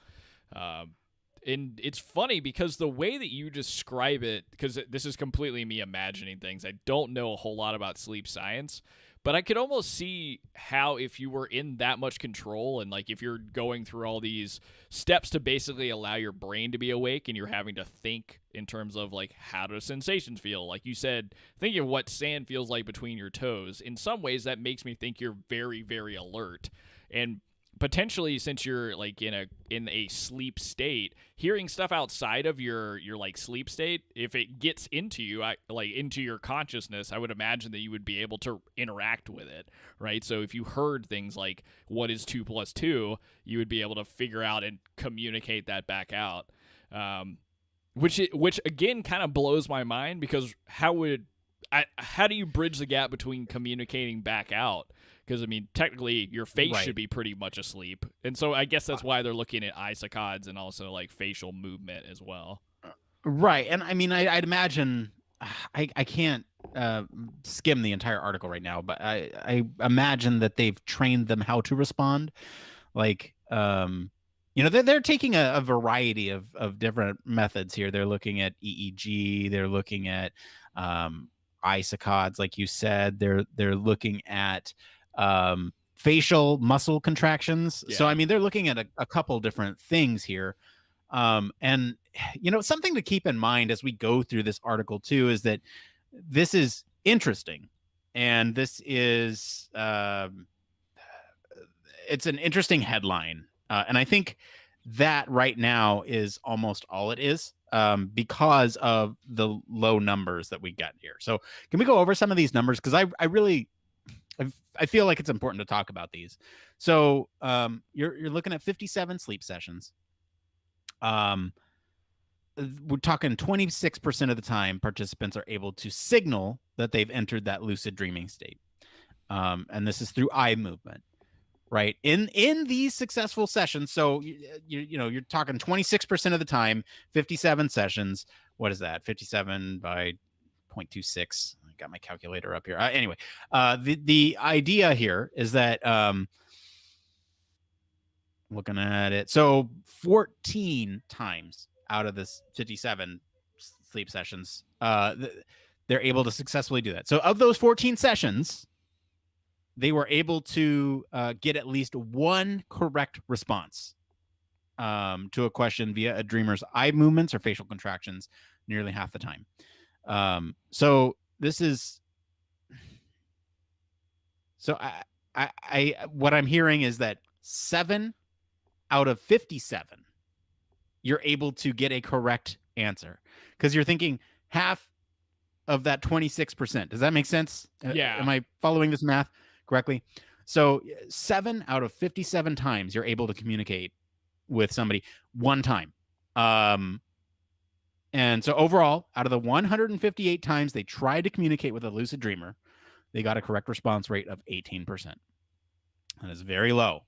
And it's funny because the way that you describe it, because this is completely me imagining things. I don't know a whole lot about sleep science, but I could almost see how if you were in that much control and like if you're going through all these steps to basically allow your brain to be awake and you're having to think in terms of like how do sensations feel, like you said, thinking of what sand feels like between your toes. In some ways that makes me think you're very, very alert. And potentially, since you're like in a sleep state, hearing stuff outside of your like sleep state, if it gets into you, like into your consciousness, I would imagine that you would be able to interact with it, right? So if you heard things like what is 2 plus 2, you would be able to figure out and communicate that back out. Which again kind of blows my mind, because how do you bridge the gap between communicating back out? Because I mean, technically, your face Right. should be pretty much asleep, and so I guess that's why they're looking at eye saccades and also like facial movement as well. Right. And I mean, I'd imagine I can't skim the entire article right now, but I imagine that they've trained them how to respond. Like, they're taking a variety of different methods here. They're looking at EEG. They're looking at eye saccades, like you said. They're looking at facial muscle contractions. So, Yeah. I mean, they're looking at a couple different things here. And something to keep in mind as we go through this article too is that this is interesting, and this is it's an interesting headline, and I think that right now is almost all it is, because of the low numbers that we get here. So can we go over some of these numbers, because I really I feel like it's important to talk about these. So you're looking at 57 sleep sessions. We're talking 26% of the time participants are able to signal that they've entered that lucid dreaming state. And this is through eye movement, right? In these successful sessions, so you're talking 26% of the time, 57 sessions. What is that? 57 by 0.26. I got my calculator up here. Anyway, the idea here is that looking at it, so 14 times out of this 57 sleep sessions, they're able to successfully do that. So of those 14 sessions, they were able to get at least one correct response to a question via a dreamer's eye movements or facial contractions nearly half the time. So this is, so I what I'm hearing is that 7 out of 57, you're able to get a correct answer, because you're thinking half of that 26%. Does that make sense? Yeah. Am I following this math correctly? So 7 out of 57 times you're able to communicate with somebody one time. And so overall, out of the 158 times they tried to communicate with a lucid dreamer, they got a correct response rate of 18%. That is very low.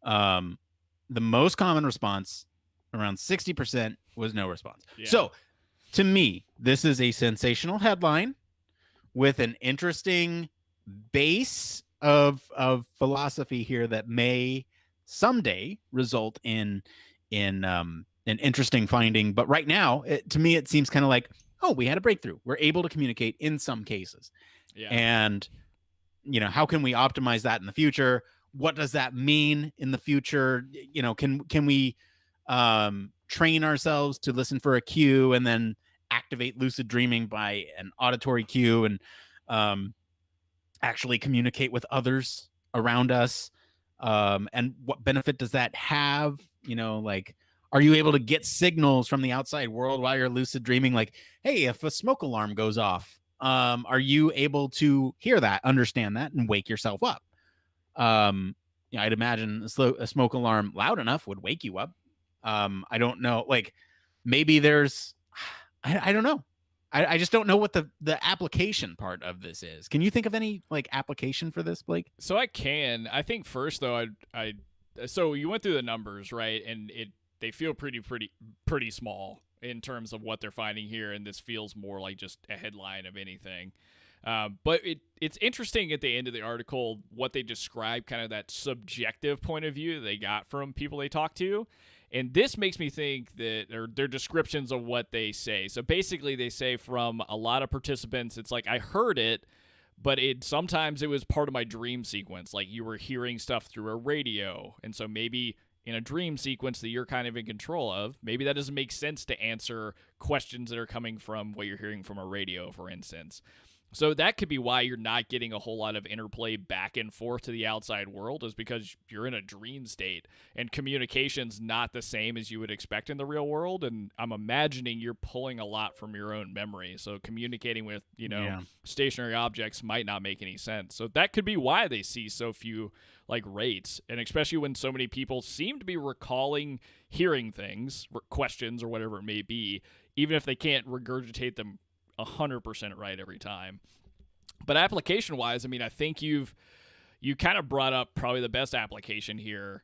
The most common response, around 60%, was no response. Yeah. So to me, this is a sensational headline with an interesting base of philosophy here that may someday result in an interesting finding. But right now, to me, it seems kind of like, oh, we had a breakthrough. We're able to communicate in some cases. Yeah. And, how can we optimize that in the future? What does that mean in the future? Can we train ourselves to listen for a cue and then activate lucid dreaming by an auditory cue, and actually communicate with others around us? And what benefit does that have? Like, are you able to get signals from the outside world while you're lucid dreaming? Like, hey, if a smoke alarm goes off, are you able to hear that, understand that, and wake yourself up? I'd imagine a smoke alarm loud enough would wake you up. I don't know. Like, maybe there's, I don't know. I just don't know what the application part of this is. Can you think of any like application for this, Blake? So I think first though, so you went through the numbers, right? And they feel pretty small in terms of what they're finding here, and this feels more like just a headline of anything. But it's interesting at the end of the article what they describe, kind of that subjective point of view they got from people they talked to. And this makes me think that their descriptions of what they say. So basically they say from a lot of participants, it's like, I heard it, but sometimes it was part of my dream sequence. Like you were hearing stuff through a radio. And so maybe in a dream sequence that you're kind of in control of, maybe that doesn't make sense to answer questions that are coming from what you're hearing from a radio, for instance. So that could be why you're not getting a whole lot of interplay back and forth to the outside world, is because you're in a dream state and communication's not the same as you would expect in the real world. And I'm imagining you're pulling a lot from your own memory. So communicating with, Yeah. stationary objects might not make any sense. So that could be why they see so few like rates. And especially when so many people seem to be recalling hearing things, questions or whatever it may be, even if they can't regurgitate them 100% right every time. But application wise, I mean, I think you kind of brought up probably the best application here.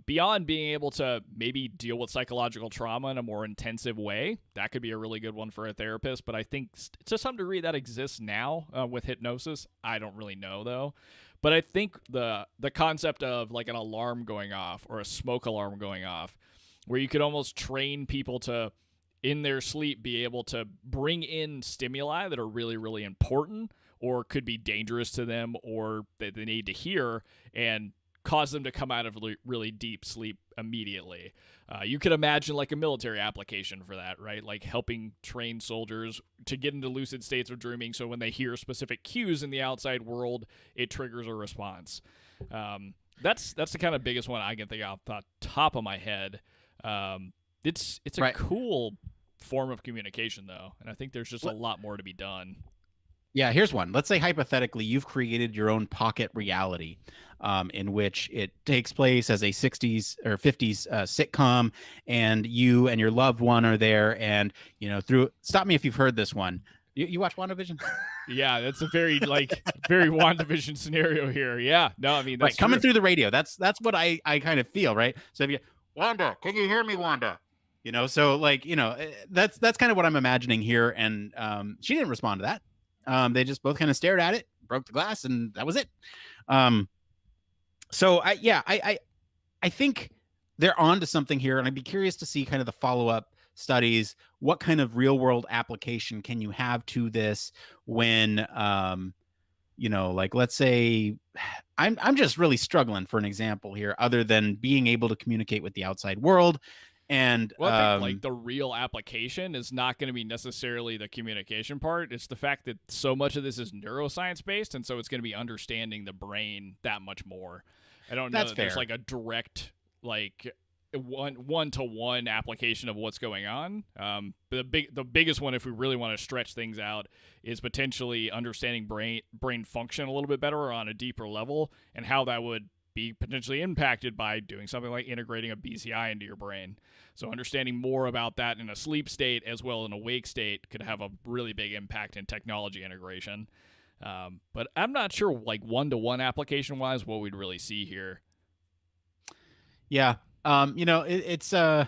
Beyond being able to maybe deal with psychological trauma in a more intensive way, that could be a really good one for a therapist. But I think to some degree that exists now with hypnosis. I don't really know though. But I think the concept of like an alarm going off or a smoke alarm going off, where you could almost train people to in their sleep be able to bring in stimuli that are really, really important or could be dangerous to them or that they need to hear and cause them to come out of really deep sleep immediately. You could imagine like a military application for that, right? Like helping train soldiers to get into lucid states of dreaming so when they hear specific cues in the outside world, it triggers a response. That's the kind of biggest one I can think off the top of my head. It's a Right. cool form of communication though, and I think there's just a lot more to be done. Yeah, here's one. Let's say hypothetically you've created your own pocket reality, in which it takes place as a 60s or 50s sitcom, and you and your loved one are there. And through stop me if you've heard this one. You watch WandaVision? Yeah, that's a very very WandaVision scenario here. Yeah, no, I mean that's Right, coming true. through the radio. That's what I kind of feel, right? So if you Wanda, can you hear me, Wanda? So like that's kind of what I'm imagining here. And she didn't respond to that. They just both kind of stared at it, broke the glass, and that was it. So I think they're on to something here, and I'd be curious to see kind of the follow-up studies. What kind of real-world application can you have to this when like let's say I'm just really struggling for an example here, other than being able to communicate with the outside world. And Well, I think like the real application is not going to be necessarily the communication part. It's the fact that so much of this is neuroscience based, and so it's going to be understanding the brain that much more. I don't know that's that fair. there's like a direct like one to one application of what's going on. The biggest one, if we really want to stretch things out, is potentially understanding brain function a little bit better or on a deeper level, and how that would be potentially impacted by doing something like integrating a BCI into your brain. So understanding more about that in a sleep state as well as an awake state could have a really big impact in technology integration. But I'm not sure, like one-to-one application-wise, what we'd really see here. Yeah. It's it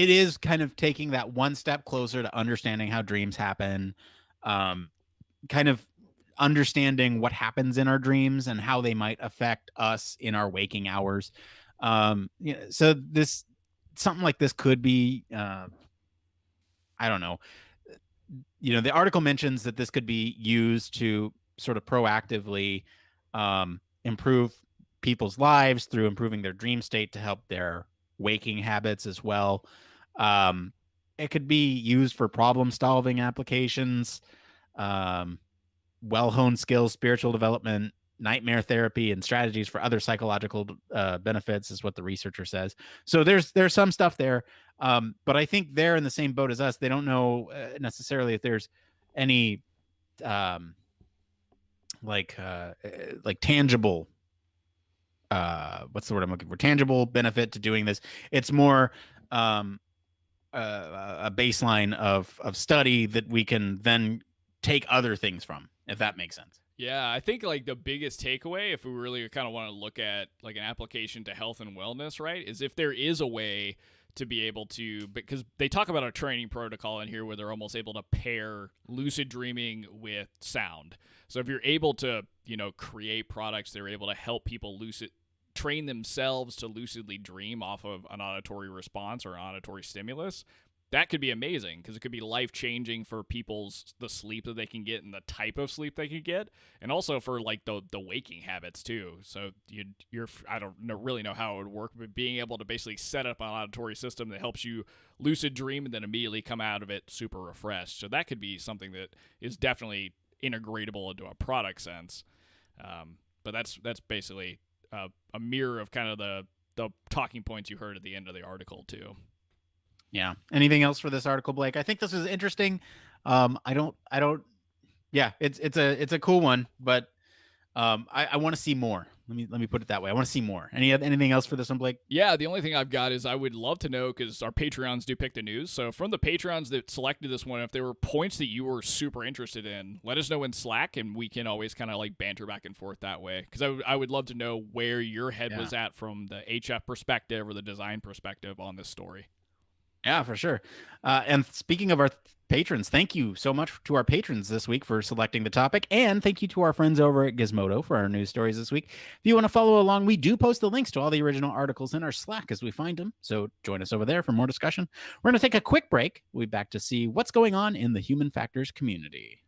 is kind of taking that one step closer to understanding how dreams happen, kind of understanding what happens in our dreams and how they might affect us in our waking hours. So this something like this could be, I don't know. The article mentions that this could be used to sort of proactively improve people's lives through improving their dream state to help their waking habits as well. It could be used for problem solving applications, well-honed skills, spiritual development, nightmare therapy, and strategies for other psychological benefits is what the researcher says. So there's some stuff there. But I think they're in the same boat as us. They don't know necessarily if there's any like tangible what's the word I'm looking for? Tangible benefit to doing this. It's more a baseline of study that we can then take other things from, if that makes sense. Yeah, I think like the biggest takeaway, if we really kind of want to look at like an application to health and wellness, right, is if there is a way to be able to, because they talk about a training protocol in here where they're almost able to pair lucid dreaming with sound. So if you're able to, create products, they're able to help people train themselves to lucidly dream off of an auditory response or an auditory stimulus. that could be amazing because it could be life changing for the sleep that they can get and the type of sleep they can get, and also for like the waking habits too. So you're I don't really know how it would work, but being able to basically set up an auditory system that helps you lucid dream and then immediately come out of it super refreshed. So that could be something that is definitely integratable into a product sense. But that's basically a mirror of kind of the talking points you heard at the end of the article too. Yeah. Anything else for this article, Blake? I think this is interesting. I don't. Yeah, it's a cool one, but I want to see more. Let me put it that way. I want to see more. Anything else for this one, Blake? Yeah, the only thing I've got is I would love to know, because our Patreons do pick the news. So from the Patreons that selected this one, if there were points that you were super interested in, let us know in Slack, and we can always kind of like banter back and forth that way. Because I would love to know where your head was at from the HF perspective or the design perspective on this story. Yeah, for sure. And speaking of our patrons, thank you so much to our patrons this week for selecting the topic. And thank you to our friends over at Gizmodo for our news stories this week. If you want to follow along, we do post the links to all the original articles in our Slack as we find them. So join us over there for more discussion. We're going to take a quick break. We'll be back to see what's going on in the human factors community.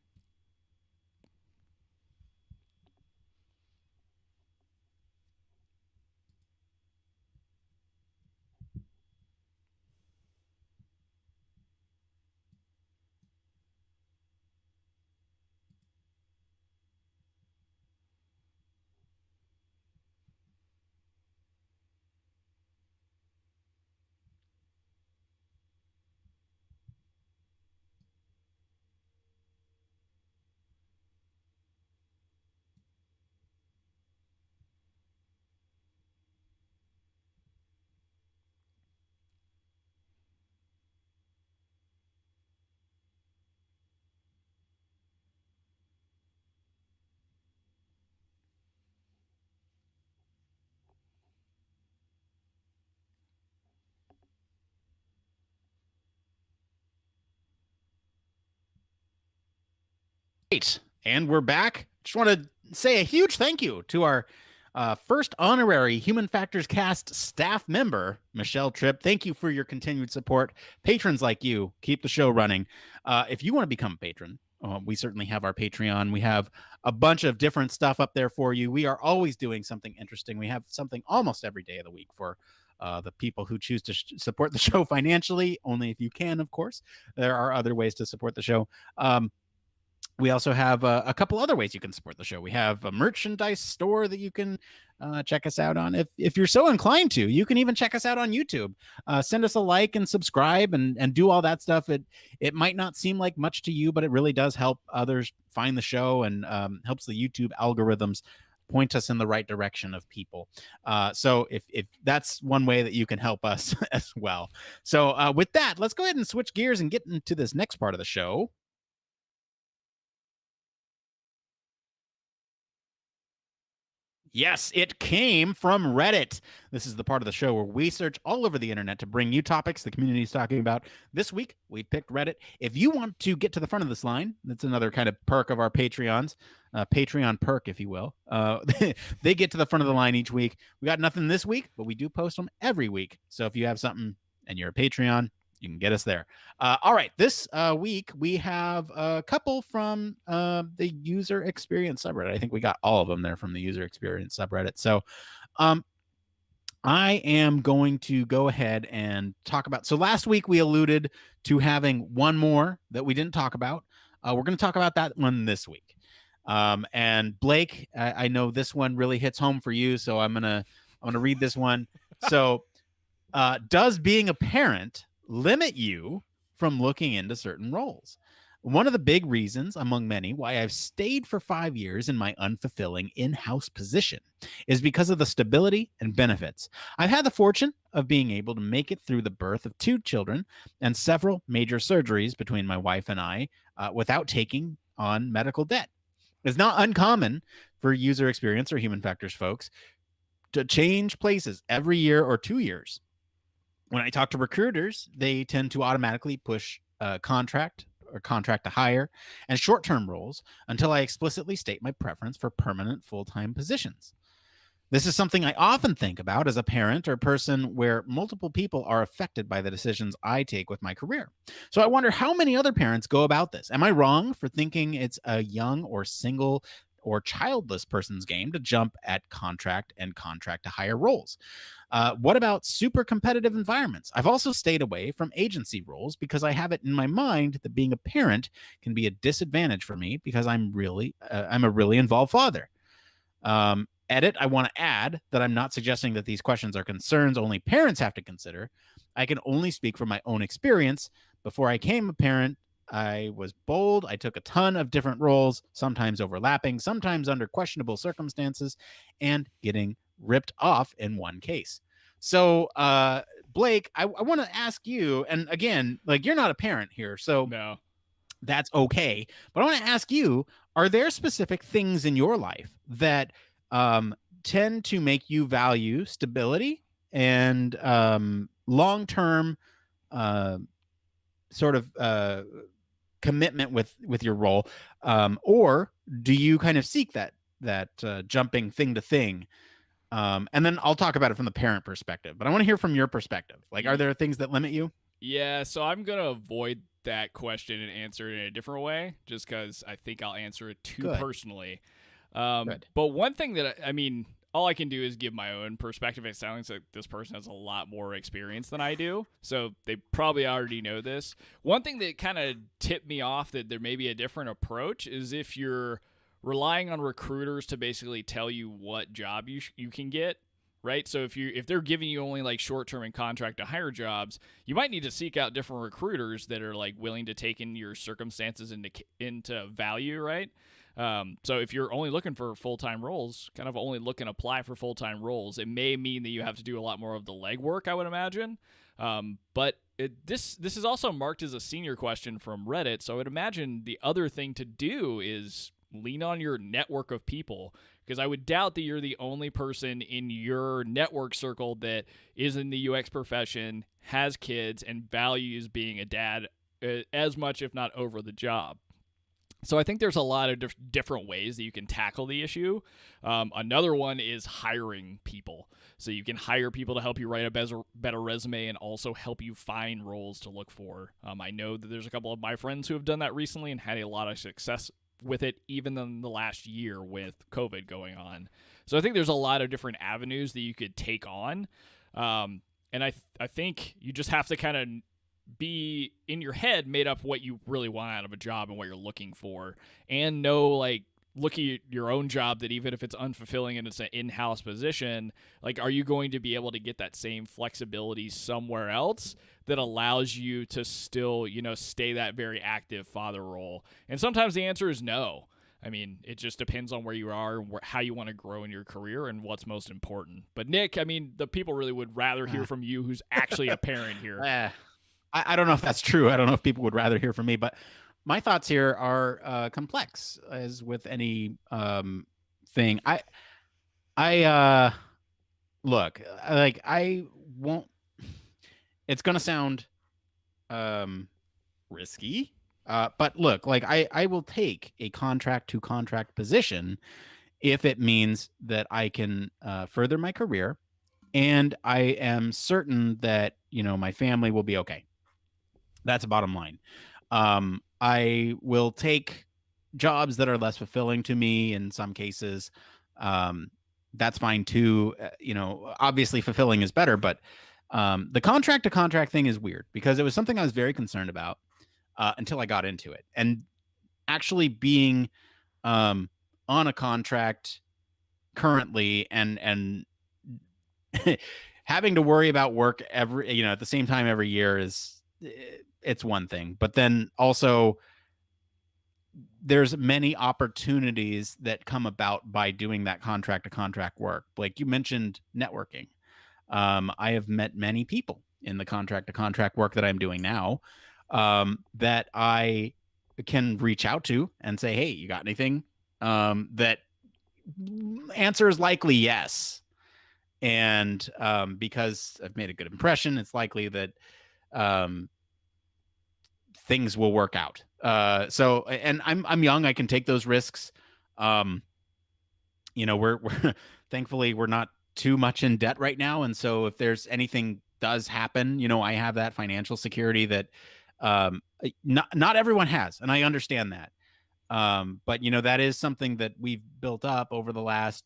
Great. And we're back. Just want to say a huge thank you to our first honorary Human Factors Cast staff member, Michelle Tripp. Thank you for your continued support. Patrons like you keep the show running. If you want to become a patron, we certainly have our Patreon. We have a bunch of different stuff up there for you. We are always doing something interesting. We have something almost every day of the week for the people who choose to support the show financially, only if you can, of course. There are other ways to support the show. We also have a couple other ways you can support the show. We have a merchandise store that you can check us out on. If you're so inclined to, you can even check us out on YouTube. Send us a like and subscribe and do all that stuff. It might not seem like much to you, but it really does help others find the show and helps the YouTube algorithms point us in the right direction of people. So if that's one way that you can help us as well. So with that, let's go ahead and switch gears and get into this next part of the show. Yes, it came from Reddit. This is the part of the show where we search all over the internet to bring you topics the community is talking about. This week, we picked Reddit. If you want to get to the front of this line, that's another kind of perk of our Patreons, Patreon perk, if you will. They get to the front of the line each week. We got nothing this week, but we do post them every week. So if you have something and you're a Patreon, you can get us there. All right. This week, we have a couple from the user experience subreddit. I think we got all of them there from the user experience subreddit. So I am going to go ahead and talk about. So last week, we alluded to having one more that we didn't talk about. We're going to talk about that one this week. And Blake, I know this one really hits home for you. So I'm going to read this one. So does being a parent limit you from looking into certain roles? One of the big reasons, among many, why I've stayed for 5 years in my unfulfilling in-house position is because of the stability and benefits. I've had the fortune of being able to make it through the birth of 2 children and several major surgeries between my wife and I without taking on medical debt. It's not uncommon for user experience or human factors folks to change places every year or 2 years. When I talk to recruiters, they tend to automatically push contract or contract to hire and short-term roles until I explicitly state my preference for permanent full-time positions. This is something I often think about as a parent or person where multiple people are affected by the decisions I take with my career. So I wonder how many other parents go about this. Am I wrong for thinking it's a young or single or childless person's game to jump at contract and contract to hire roles? What about super competitive environments? I've also stayed away from agency roles because I have it in my mind that being a parent can be a disadvantage for me because I'm a really involved father. Edit, I want to add that I'm not suggesting that these questions are concerns only parents have to consider. I can only speak from my own experience. Before I became a parent, I was bold. I took a ton of different roles, sometimes overlapping, sometimes under questionable circumstances, and getting ripped off in one case. So, Blake, I want to ask you, and again, like you're not a parent here, so No. that's okay. But I want to ask you, are there specific things in your life that tend to make you value stability and long-term uh, sort of commitment with your role, or do you kind of seek that jumping thing to thing? And then I'll talk about it from the parent perspective, but I want to hear from your perspective. Like, are there things that limit you? Yeah, so I'm going to avoid that question and answer it in a different way just because I think I'll answer it too Good, personally. good. But one thing that I mean, all I can do is give my own perspective. It sounds like this person has a lot more experience than I do, so they probably already know this. One thing that kind of tipped me off that there may be a different approach is if you're relying on recruiters to basically tell you what job you can get, right? So if they're giving you only like short-term and contract to hire jobs, you might need to seek out different recruiters that are like willing to take in your circumstances into value, right? So if you're only looking for full-time roles, kind of only look and apply for full-time roles, it may mean that you have to do a lot more of the legwork, I would imagine. But this is also marked as a senior question from Reddit, so I would imagine the other thing to do is lean on your network of people, because I would doubt that you're the only person in your network circle that is in the UX profession, has kids, and values being a dad as much, if not over the job. So I think there's a lot of different ways that you can tackle the issue. Another one is hiring people. So you can hire people to help you write a better resume and also help you find roles to look for. I know that there's a couple of my friends who have done that recently and had a lot of success with it, even in the last year with COVID going on. So I think there's a lot of different avenues that you could take on. And I think you just have to kind of be in your head made up what you really want out of a job and what you're looking for, and know, like, look at your own job, that even if it's unfulfilling and it's an in-house position, like, are you going to be able to get that same flexibility somewhere else that allows you to still, stay that very active father role? And sometimes the answer is no. I mean, it just depends on where you are and how you want to grow in your career and what's most important. But Nick, I mean, the people really would rather hear from you, who's actually a parent here. I don't know if that's true. I don't know if people would rather hear from me, but my thoughts here are complex, as with any thing. I look, like, I won't. It's gonna sound risky, but look, like, I will take a contract to contract position if it means that I can further my career, and I am certain that my family will be okay. That's a bottom line. I will take jobs that are less fulfilling to me in some cases. Um, that's fine too. Obviously fulfilling is better, but the contract to contract thing is weird because it was something I was very concerned about until I got into it. And actually being on a contract currently and having to worry about work at the same time every year is it's one thing, but then also there's many opportunities that come about by doing that contract to contract work. Like you mentioned, networking. I have met many people in the contract to contract work that I'm doing now that I can reach out to and say, hey, you got anything? That answer is likely yes. And because I've made a good impression, it's likely that um, things will work out. And I'm young. I can take those risks. We're Thankfully, we're not too much in debt right now, and so if there's anything does happen, I have that financial security that not everyone has, and I understand that. But that is something that we've built up over the last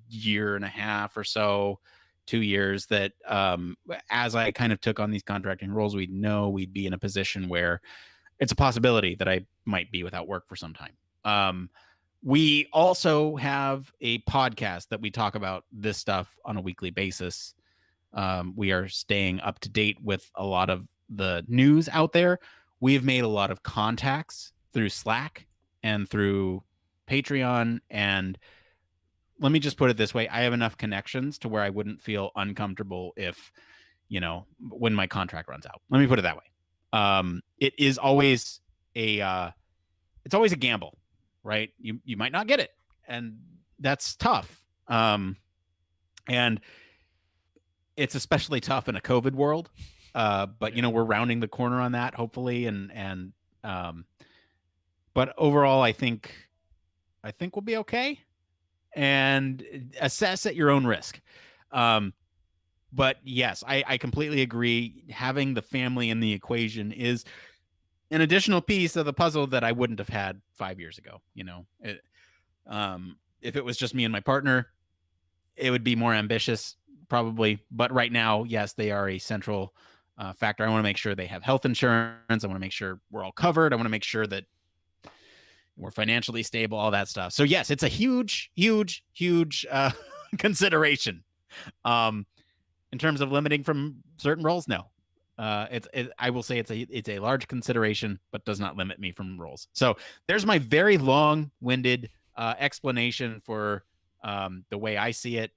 year and a half or so, 2 years, that as I kind of took on these contracting roles, we'd know we'd be in a position where it's a possibility that I might be without work for some time. We also have a podcast that we talk about this stuff on a weekly basis. We are staying up to date with a lot of the news out there. We've made a lot of contacts through Slack and through Patreon. And let me just put it this way, I have enough connections to where I wouldn't feel uncomfortable if, when my contract runs out. Let me put it that way. It is always it's always a gamble, right? You might not get it, and that's tough. And it's especially tough in a COVID world. But we're rounding the corner on that, hopefully, and but overall, I think we'll be okay. And assess at your own risk. But yes, I completely agree. Having the family in the equation is an additional piece of the puzzle that I wouldn't have had 5 years ago. If it was just me and my partner, it would be more ambitious, probably. But right now, yes, they are a central factor. I want to make sure they have health insurance. I want to make sure we're all covered. I want to make sure that we're financially stable, all that stuff. So yes, it's a huge, huge, huge consideration. In terms of limiting from certain roles, no. I will say it's a large consideration, but does not limit me from roles. So there's my very long-winded explanation for the way I see it.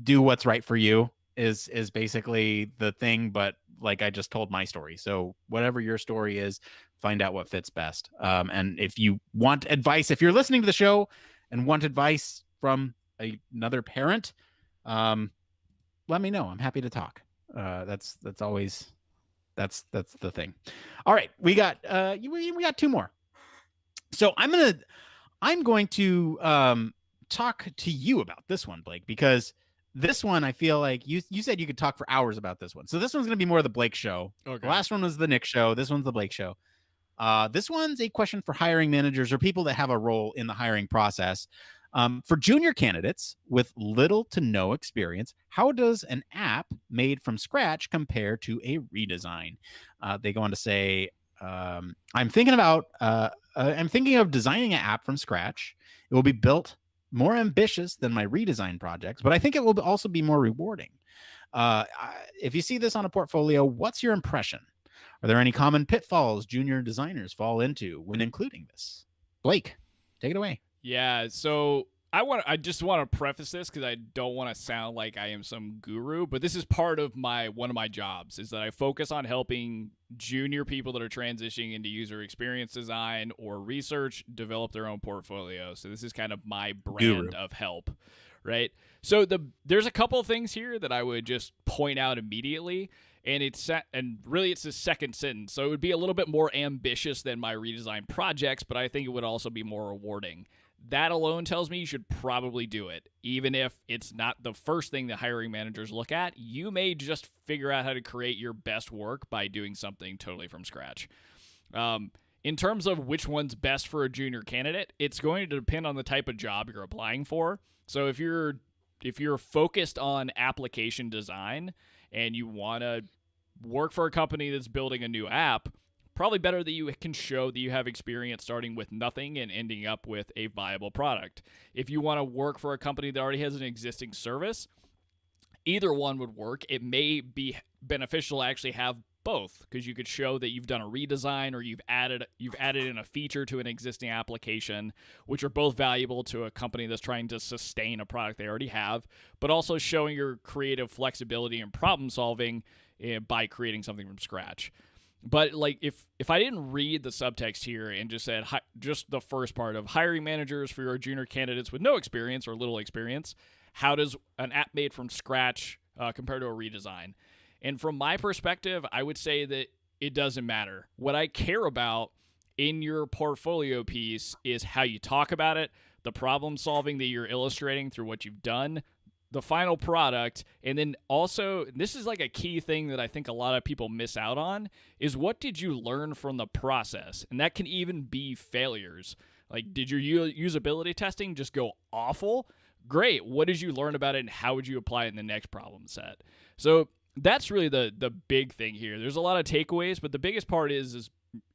Do what's right for you is basically the thing, but like I just told my story. So whatever your story is, find out what fits best. And if you want advice, if you're listening to the show and want advice from another parent, let me know. I'm happy to talk. That's always that's the thing. All right, we got 2 more. So I'm going to talk to you about this one, Blake, because this one, I feel like you said you could talk for hours about this one. So this one's going to be more of the Blake show. Okay. The last one was the Nick show. This one's the Blake show. This one's a question for hiring managers or people that have a role in the hiring process. For junior candidates with little to no experience, how does an app made from scratch compare to a redesign? They go on to say, I'm thinking of designing an app from scratch. It will be built more ambitious than my redesign projects, but I think it will also be more rewarding. If you see this on a portfolio, what's your impression? Are there any common pitfalls junior designers fall into when including this? Blake, take it away. Yeah, so I just want to preface this because I don't want to sound like I am some guru, but this is part of one of my jobs is that I focus on helping junior people that are transitioning into user experience design or research develop their own portfolio. So this is kind of my brand of help, right? So there's a couple of things here that I would just point out immediately. And it's the second sentence. So it would be a little bit more ambitious than my redesign projects, but I think it would also be more rewarding. That alone tells me you should probably do it. Even if it's not the first thing that hiring managers look at, you may just figure out how to create your best work by doing something totally from scratch. In terms of which one's best for a junior candidate, it's going to depend on the type of job you're applying for. So if you're focused on application design and you want to work for a company that's building a new app, probably better that you can show that you have experience starting with nothing and ending up with a viable product. If you want to work for a company that already has an existing service, either one would work. It may be beneficial to actually have both because you could show that you've done a redesign or you've added in a feature to an existing application, which are both valuable to a company that's trying to sustain a product they already have, but also showing your creative flexibility and problem solving by creating something from scratch. But like if I didn't read the subtext here and just said just the first part of hiring managers for your junior candidates with no experience or little experience, how does an app made from scratch compare to a redesign? And from my perspective, I would say that it doesn't matter. What I care about in your portfolio piece is how you talk about it, the problem solving that you're illustrating through what you've done, the final product, and then also, this is like a key thing that I think a lot of people miss out on, is what did you learn from the process? And that can even be failures. Like, did your usability testing just go awful? Great. What did you learn about it, and how would you apply it in the next problem set? So that's really the big thing here. There's a lot of takeaways, but the biggest part is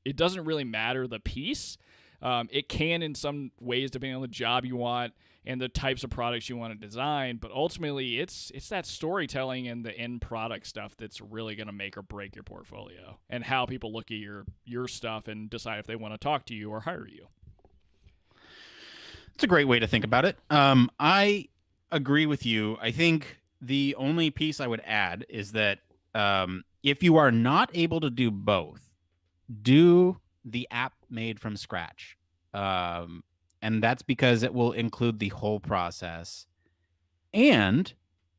it doesn't really matter the piece. It can in some ways, depending on the job you want and the types of products you want to design, but ultimately it's that storytelling and the end product stuff that's really going to make or break your portfolio, and how people look at your stuff and decide if they want to talk to you or hire you. It's a great way to think about it. I agree with you. I think the only piece I would add is that if you are not able to do both, do the app made from scratch. And that's because it will include the whole process. And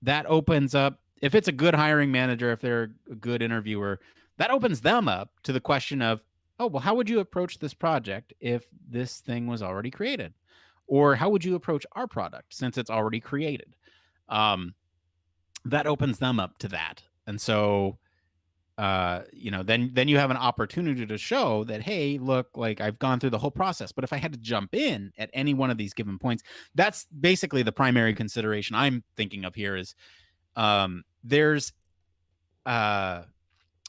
that opens up, if it's a good hiring manager, if they're a good interviewer, that opens them up to the question of, oh, well, how would you approach this project if this thing was already created? Or how would you approach our product since it's already created? That opens them up to that. And so, then you have an opportunity to show that, hey, look, like I've gone through the whole process. But if I had to jump in at any one of these given points, that's basically the primary consideration I'm thinking of here is there's a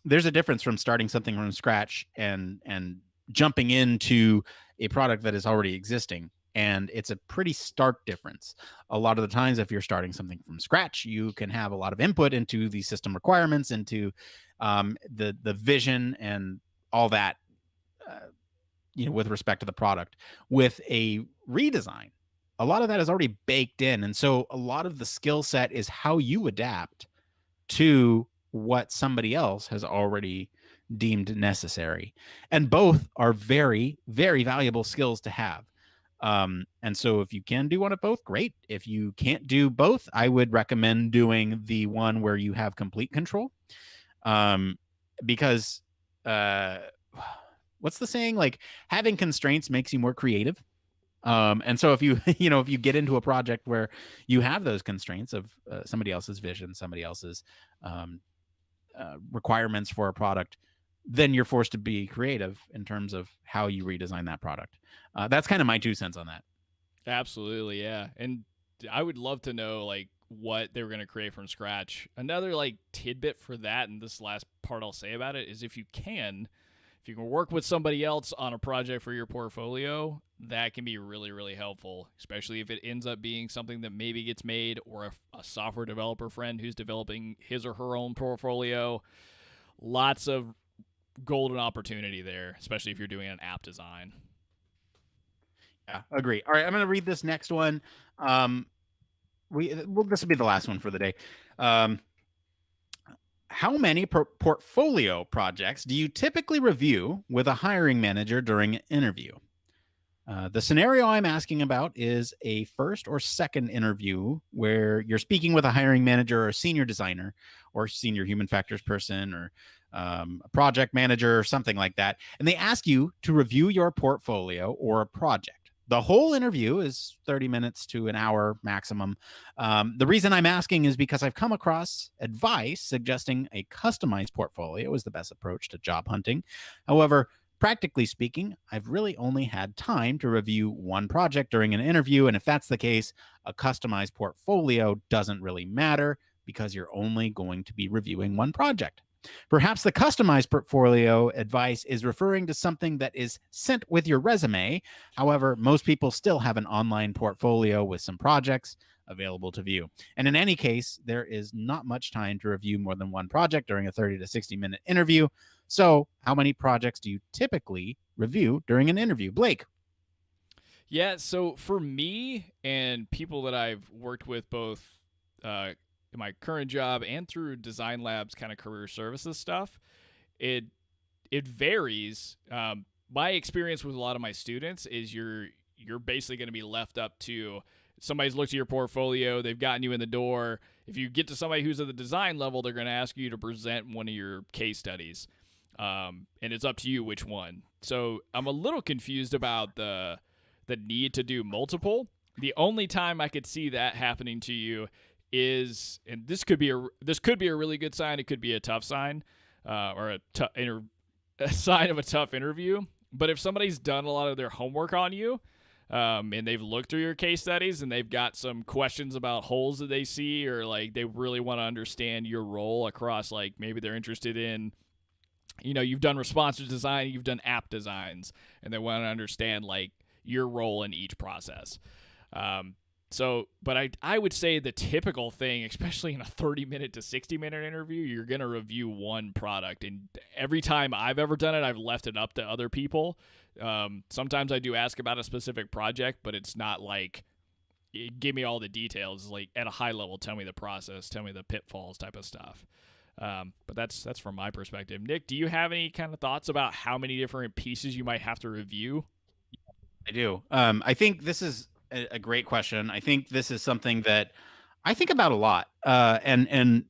difference from starting something from scratch and jumping into a product that is already existing. And it's a pretty stark difference. A lot of the times, if you're starting something from scratch, you can have a lot of input into the system requirements, into the vision and all that, with respect to the product. With a redesign, a lot of that is already baked in. And so a lot of the skill set is how you adapt to what somebody else has already deemed necessary. And both are very, very valuable skills to have. And so if you can do one of both, great. If you can't do both, I would recommend doing the one where you have complete control. Because what's the saying? Like, having constraints makes you more creative. And so if you, if you get into a project where you have those constraints of somebody else's vision, somebody else's requirements for a product, then you're forced to be creative in terms of how you redesign that product. That's kind of my 2 cents on that. Absolutely, yeah. And I would love to know like what they were going to create from scratch. Another like tidbit for that, and this last part I'll say about it, is if you can work with somebody else on a project for your portfolio, that can be really, really helpful, especially if it ends up being something that maybe gets made, or a software developer friend who's developing his or her own portfolio. Lots of golden opportunity there, especially if you're doing an app design. Yeah, agree. All right, I'm going to read this next one. This will be the last one for the day. How many portfolio projects do you typically review with a hiring manager during an interview? The scenario I'm asking about is a first or second interview where you're speaking with a hiring manager or a senior designer or senior human factors person or a project manager or something like that. And they ask you to review your portfolio or a project. The whole interview is 30 minutes to an hour maximum. The reason I'm asking is because I've come across advice suggesting a customized portfolio is the best approach to job hunting. However, practically speaking, I've really only had time to review one project during an interview. And if that's the case, a customized portfolio doesn't really matter because you're only going to be reviewing one project. Perhaps the customized portfolio advice is referring to something that is sent with your resume. However, most people still have an online portfolio with some projects available to view. And in any case, there is not much time to review more than one project during a 30 to 60-minute interview. So how many projects do you typically review during an interview? Blake? Yeah, so for me and people that I've worked with both in my current job and through Design Lab's kind of career services stuff, it varies. My experience with a lot of my students is you're basically going to be left up to somebody's looked at your portfolio, they've gotten you in the door. If you get to somebody who's at the design level, they're going to ask you to present one of your case studies. and it's up to you which one. So I'm a little confused about the need to do multiple. The only time I could see that happening to you is, and this could be a really good sign. It could be a tough sign, or a sign of a tough interview. But if somebody's done a lot of their homework on you, and they've looked through your case studies and they've got some questions about holes that they see, or like they really want to understand your role across, like maybe they're interested in, you've done responsive design, you've done app designs, and they want to understand like your role in each process. But I would say the typical thing, especially in a 30-minute to 60-minute interview, you're going to review one product. And every time I've ever done it, I've left it up to other people. Sometimes I do ask about a specific project, but it's not like, give me all the details. Like at a high level, tell me the process, tell me the pitfalls type of stuff. But that's from my perspective. Nick, do you have any kind of thoughts about how many different pieces you might have to review? I do. I think this is a great question. I think this is something that I think about a lot. And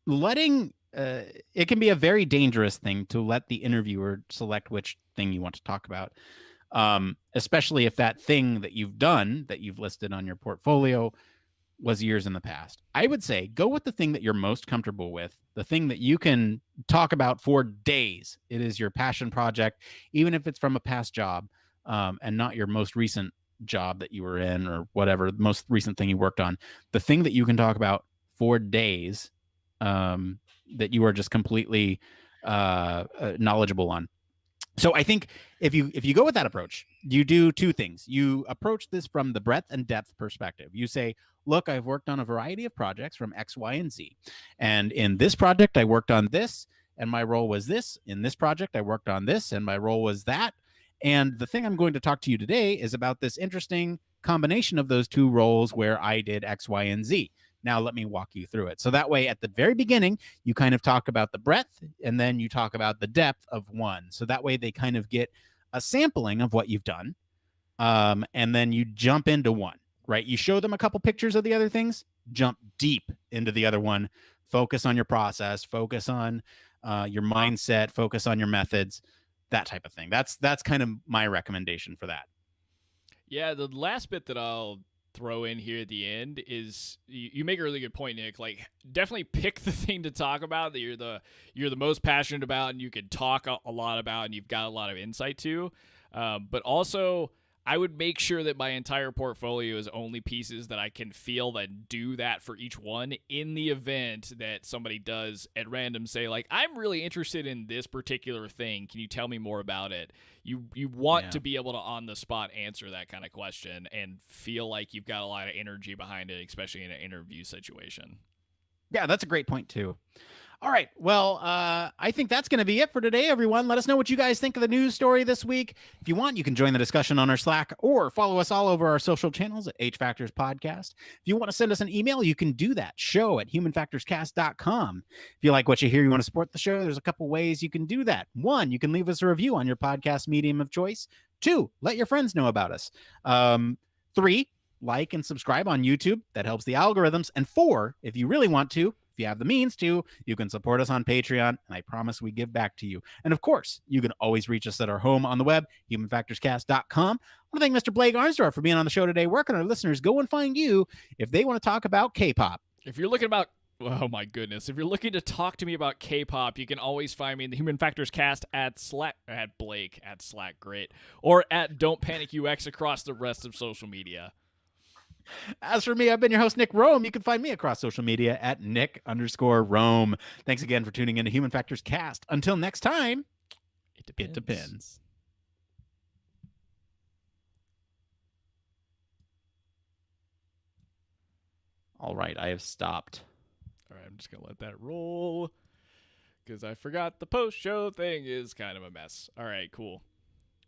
letting it can be a very dangerous thing to let the interviewer select which thing you want to talk about, especially if that thing that you've done, that you've listed on your portfolio, was years in the past. I would say go with the thing that you're most comfortable with, the thing that you can talk about for days. It is your passion project, even if it's from a past job, and not your most recent job that you were in or whatever, the most recent thing you worked on. The thing that you can talk about for days, that you are just completely knowledgeable on. So I think if you go with that approach, you do two things. You approach this from the breadth and depth perspective. You say, look, I've worked on a variety of projects from X, Y, and Z. And in this project, I worked on this, and my role was this. In this project, I worked on this, and my role was that. And the thing I'm going to talk to you today is about this interesting combination of those two roles where I did X, Y, and Z. Now let me walk you through it. So that way at the very beginning, you kind of talk about the breadth and then you talk about the depth of one. So that way they kind of get a sampling of what you've done. And then you jump into one, right? You show them a couple pictures of the other things, jump deep into the other one, focus on your process, focus on your mindset, focus on your methods, that type of thing. That's kind of my recommendation for that. Yeah, the last bit that I'll throw in here at the end is you make a really good point, Nick. Like, definitely pick the thing to talk about that you're the most passionate about and you can talk a lot about and you've got a lot of insight to. But also, I would make sure that my entire portfolio is only pieces that I can feel that do that for each one, in the event that somebody does at random say, like, I'm really interested in this particular thing. Can you tell me more about it? You want to be able to on the spot answer that kind of question and feel like you've got a lot of energy behind it, especially in an interview situation. Yeah, that's a great point too. All right. Well, I think that's going to be it for today, everyone. Let us know what you guys think of the news story this week. If you want, you can join the discussion on our Slack or follow us all over our social channels at H Factors Podcast. If you want to send us an email, you can do that. show@humanfactorscast.com. If you like what you hear, you want to support the show, there's a couple ways you can do that. One, you can leave us a review on your podcast medium of choice. Two, let your friends know about us. Three, like and subscribe on YouTube. That helps the algorithms. And four, if you really want to, if you have the means to, you can support us on Patreon, and I promise we give back to you. And of course, you can always reach us at our home on the web, humanfactorscast.com. I want to thank Mr. Blake Arnsdorff for being on the show today. Where can our listeners go and find you if they want to talk about K-pop? If you're looking about Oh my goodness. If you're looking to talk to me about K-pop, you can always find me in the Human Factors Cast at Slack, at Blake, at Slack, great, or at Don't Panic UX across the rest of social media. As for me, I've been your host, Nick Roome. You can find me across social media at Nick_Roome. Thanks again for tuning in to Human Factors Cast. Until next time, it depends. All right, I have stopped. All right, I'm just going to let that roll because I forgot the post-show thing is kind of a mess. All right, cool.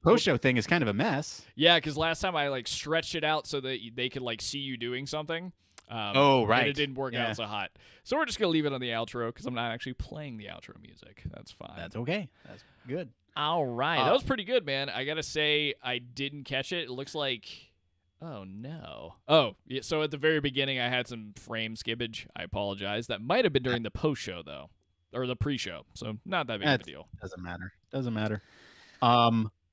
Post-show thing is kind of a mess. Yeah, because last time I stretched it out so that they could see you doing something. Oh, right. And it didn't work out so hot. So we're just going to leave it on the outro because I'm not actually playing the outro music. That's fine. That's okay. That's good. All right. That was pretty good, man. I got to say, I didn't catch it. It looks like... Oh, no. Oh, yeah, so at the very beginning, I had some frame skippage. I apologize. That might have been during the post-show, though. or the pre-show, so not that big of a It deal. doesn't matter. Doesn't matter.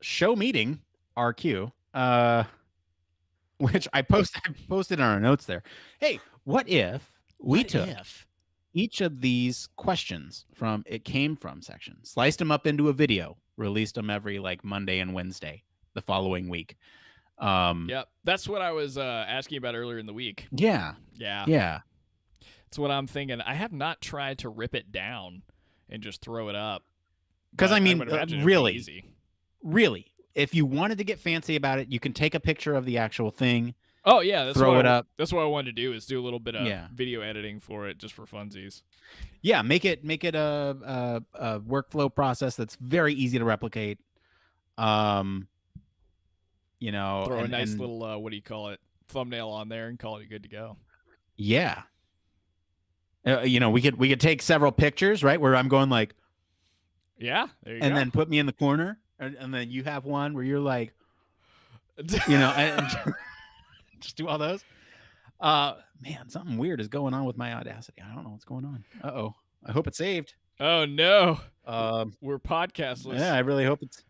Show meeting RQ. Which I posted in our notes there. Hey, what if we What took if? each of these questions from it came from section, sliced them up into a video, released them every like Monday and Wednesday the following week. Yep, that's what I was asking about earlier in the week. Yeah, Yeah, yeah. that's what I'm thinking. I have not tried to rip it down and just throw it up, Because I but I mean, would imagine it would be really, easy. really, if you wanted to get fancy about it, you can take a picture of the actual thing, Oh yeah, that's throw what it up. that's what I wanted to do is do a little bit of Yeah, video editing for it just for funsies. yeah. Make it a workflow process that's very easy to replicate. Um, Throw a nice and little what do you call it, thumbnail on there and call it good to go. yeah, we could take several pictures, right, where I'm going like, Yeah, there you and go. then put me in the corner, and then you have one where you're like, and just do all those. Man, something weird is going on with my Audacity. I don't know what's going on. Uh-oh. I hope it's saved. Oh no, Um, we're podcastless. yeah, I really hope it's.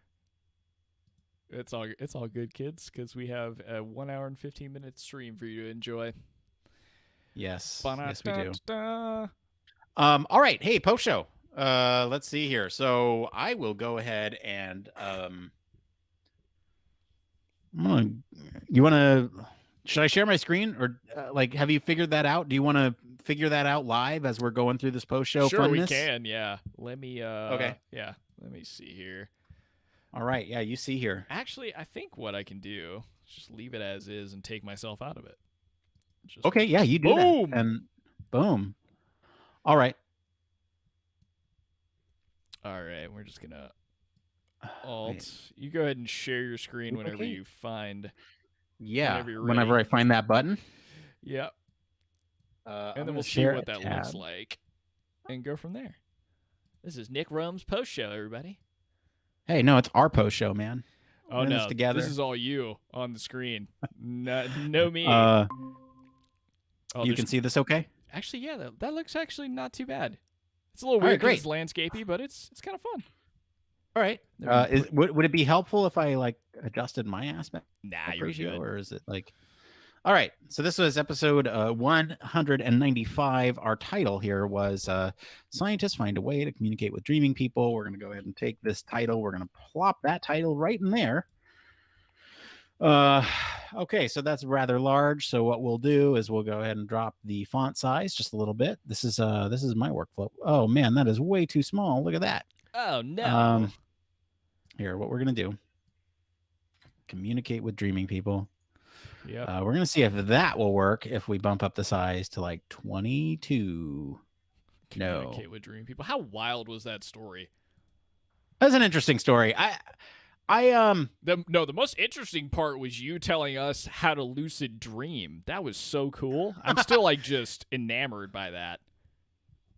It's all good, kids, because we have a 1 hour and 15-minute stream for you to enjoy. Yes, yes, we do. Ba-da-da-da. All right. Hey, post show. Let's see here. So I will go ahead and you want to? Should I share my screen or like have you figured that out? Do you want to figure that out live as we're going through this post show? Sure, funness? we can. Yeah. Let me. Okay. Yeah. Let me see here. All right. Yeah, you see here. Actually, I think what I can do is just leave it as is and take myself out of it. Just Okay. Yeah, you do boom. that. And boom. All right. All right. We're just gonna alt. Wait. You go ahead and share your screen whenever Okay. you find. Yeah. Whenever you're Whenever ready. I find that button. Yep. And And then we'll see what that looks like, and go from there. This is Nick Rome's post show, everybody. Hey, no, it's our post show, man. Oh We're in no, this together. this is all you on the screen. No me. You there's- can see this okay? Actually, yeah, that looks actually not too bad. It's a little All right, weird because great. it's landscapey, but it's kind of fun. All right. Would it be helpful if I like adjusted my aspect Nah, you're ratio, good. or is it like? All right. So this was episode 195. Our title here was "Scientists Find a Way to Communicate with Dreaming People." We're going to go ahead and take this title. We're going to plop that title right in there. Okay, so that's rather large. So what we'll do is we'll go ahead and drop the font size just a little bit. This is my workflow. Oh man, that is way too small. Look at that. Oh no. Here, what we're gonna do: communicate with dreaming people. Yeah. We're gonna see if that will work if we bump up the size to like 22. Communicate with dreaming people. How wild was that story? That's an interesting story. The most interesting part was you telling us how to lucid dream. That was so cool. I'm still like just enamored by that.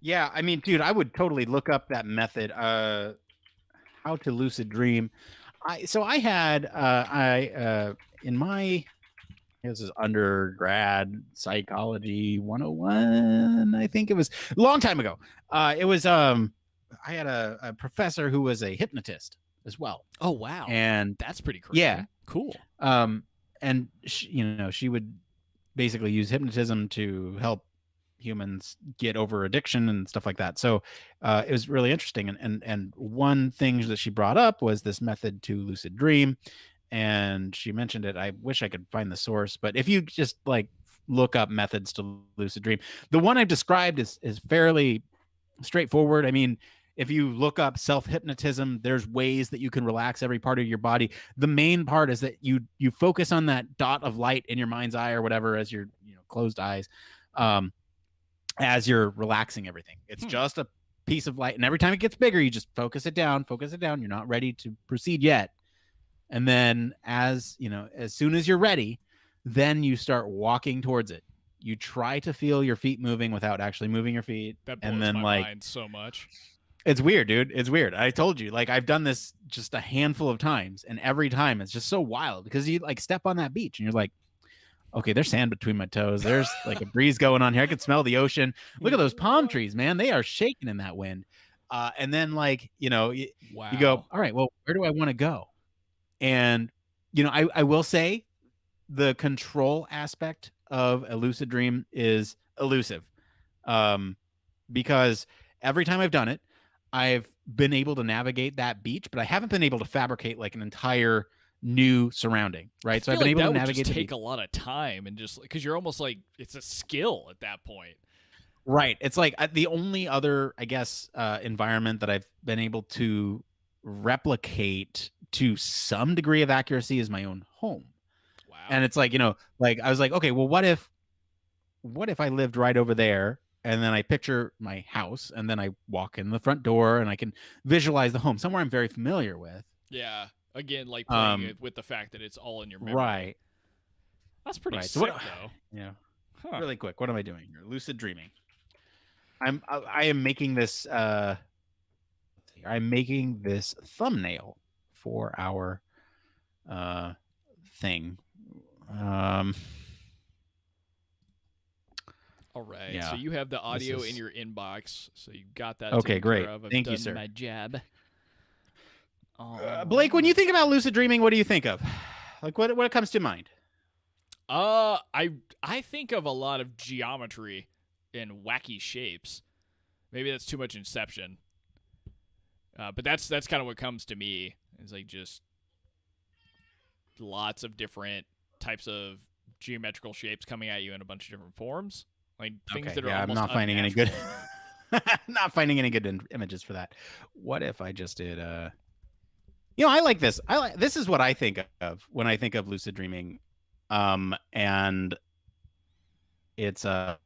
Yeah, I mean, dude, I would totally look up that method. How to lucid dream. I had in my this is undergrad psychology 101. I think it was a long time ago. It was I had a professor who was a hypnotist as well. Oh wow. And that's pretty crazy. yeah, Cool. And she would basically use hypnotism to help humans get over addiction and stuff like that. So it was really interesting. And one thing that she brought up was this method to lucid dream. And she mentioned it. I wish I could find the source, but if you just like look up methods to lucid dream, the one I've described is fairly straightforward. I mean, if you look up self-hypnotism, there's ways that you can relax every part of your body. The main part is that you focus on that dot of light in your mind's eye or whatever as your closed eyes, as you're relaxing everything. It's just a piece of light, and every time it gets bigger, you just focus it down. You're not ready to proceed yet. And then as soon as you're ready, then you start walking towards it. You try to feel your feet moving without actually moving your feet. That blows and then my mind so much. It's weird, dude. It's weird. I told you, like, I've done this just a handful of times, and every time it's just so wild because you like step on that beach and you're like, okay, there's sand between my toes. There's like a breeze going on here. I can smell the ocean. Look at those palm trees, man. They are shaking in that wind. And then like, you go, Wow. all right, well, where do I want to go? And, I will say the control aspect of a lucid dream is elusive. Um, because every time I've done it, I've been able to navigate that beach, but I haven't been able to fabricate like an entire new surrounding, I right? So I've feel been like able to that would just navigate the take beach. a lot of time and just because you're almost like it's a skill at that point. Right. It's like the only other, I guess, environment that I've been able to replicate to some degree of accuracy is my own home. And Wow. it's like, like I was like, okay, well, what if I lived right over there and then I picture my house and then I walk in the front door and I can visualize the home somewhere I'm very familiar with. Yeah. Again, like playing Um, it with the fact that it's all in your memory. right, That's pretty right. So sick, what? though. Yeah, Huh. really quick. What am I doing here? Lucid dreaming. I am making this. I'm making this thumbnail for our uh thing. Um, All right. So yeah. you have the This audio in is your inbox. So you got that okay. taken care Great. of. I've Thank you, done sir. my job. All Blake, when you right. think about lucid dreaming, what do you think of? Like, what comes to mind? I think of a lot of geometry and wacky shapes. Maybe that's too much Inception. But that's kind of what comes to me. Is like just lots of different types of geometrical shapes coming at you in a bunch of different forms, like things Okay, that are yeah, I'm almost not finding any good. unnatural. Not finding any good images for that. What if I just did? I like this. I like this is what I think of when I think of lucid dreaming. And it's let's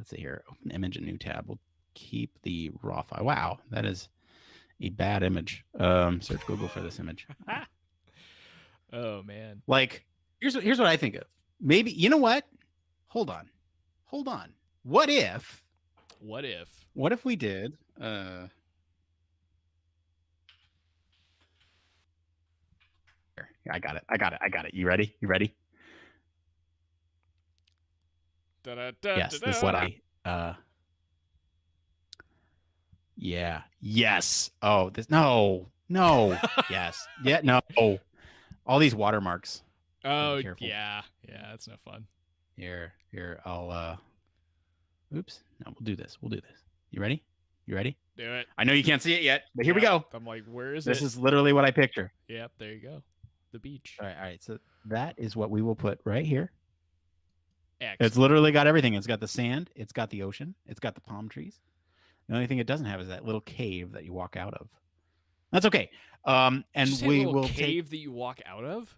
see here. Open image, a new tab. We'll keep the raw file. Wow, that is a bad image. Search Google for this image. Oh man. Like, here's what I think of. Maybe you know what? Hold on, hold on. What if? What if? What if we did? Here, I got it. I got it. I got it. You ready? You ready? Yes, this is what Da-da-da-da-da. I. Yeah. Yes. Oh, this. No. No. Yes. Yeah. No. All these watermarks. Gotta Oh be careful. yeah, yeah. That's no fun. Here. I'll. Oops. No, we'll do this. We'll do this. You ready? You ready? Do it. I know you can't see it yet, but here we Yep. go. I'm like, where is This it? is literally what I picture. Yep. There you go. The beach. All right. All right. So that is what we will put right here. It's Excellent. literally got everything. It's got the sand. It's got the ocean. It's got the palm trees. The only thing it doesn't have is that little cave that you walk out of. That's okay. And Did you say a we little will cave take. that you walk out of?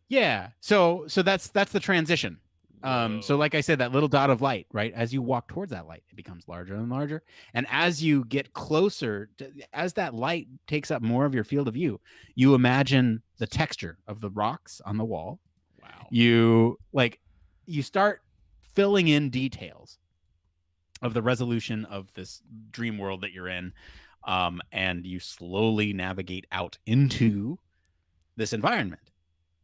Yeah. So that's the transition. So Whoa. like I said, that little dot of light, right? As you walk towards that light, it becomes larger and larger. And as you get closer, as that light takes up more of your field of view, you imagine the texture of the rocks on the wall. Wow. You start filling in details of the resolution of this dream world that you're in, and you slowly navigate out into this environment,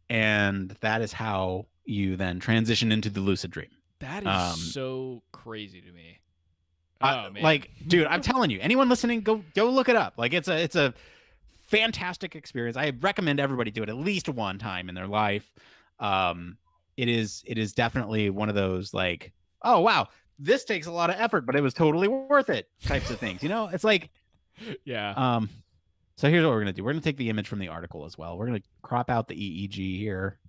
and that is how you then transition into the lucid dream. That is so crazy to me. Oh man. Like, dude, I'm telling you, anyone listening, go look it up. Like, it's a fantastic experience. I recommend everybody do it at least one time in their life. It is definitely one of those like, oh wow, this takes a lot of effort, but it was totally worth it types of things. It's like, Yeah. so here's what we're gonna do. We're gonna take the image from the article as well. We're gonna crop out the EEG here.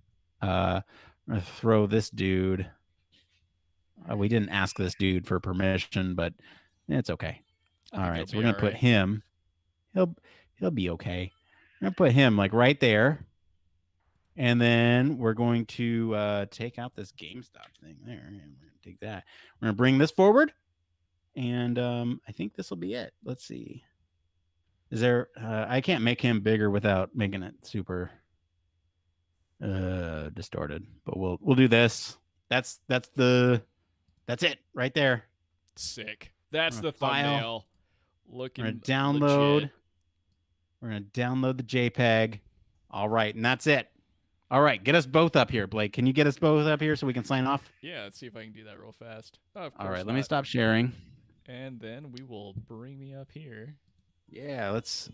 I'm gonna throw this dude. We didn't ask this dude for permission, but it's okay. All right, so we're gonna put him. He'll be okay. I'm gonna put him like right there, and then we're going to take out this GameStop thing there. And we're gonna take that. We're gonna bring this forward, and I think this will be it. Let's see. Is there? I can't make him bigger without making it super distorted. But we'll do this. That's it right there. Sick. That's the file. thumbnail. We're Looking gonna download. legit. We're gonna download the JPEG. All right, and that's it. All right, get us both up here, Blake. Can you get us both up here so we can sign off? Yeah, let's see if I can do that real fast. Oh, of course All right, not. let me stop sharing. And then we will bring me up here. Yeah, let's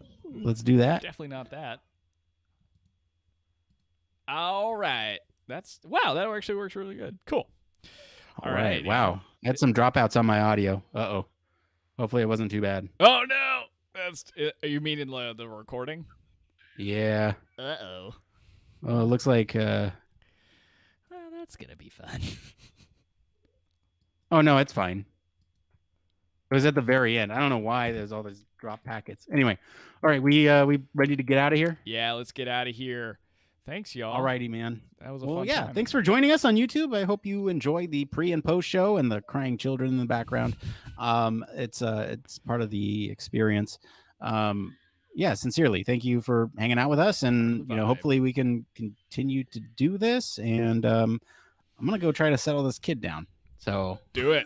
do that. Definitely not that. All right. Wow, that actually works really good. Cool. All right. Wow. I had some dropouts on my audio. Uh-oh. Hopefully it wasn't too bad. Oh no. You mean in the recording? Yeah. Uh-oh. Well, it looks like Well, that's going to be fun. oh no, it's fine. It was at the very end. I don't know why there's all these drop packets. Anyway, all right, we ready to get out of here? Yeah, let's get out of here. Thanks, y'all. All righty, man. That was a fun time. Thanks for joining us on YouTube. I hope you enjoy the pre and post show and the crying children in the background. It's part of the experience. Yeah, sincerely, thank you for hanging out with us, and hopefully we can continue to do this. And I'm gonna go try to settle this kid down. So do it.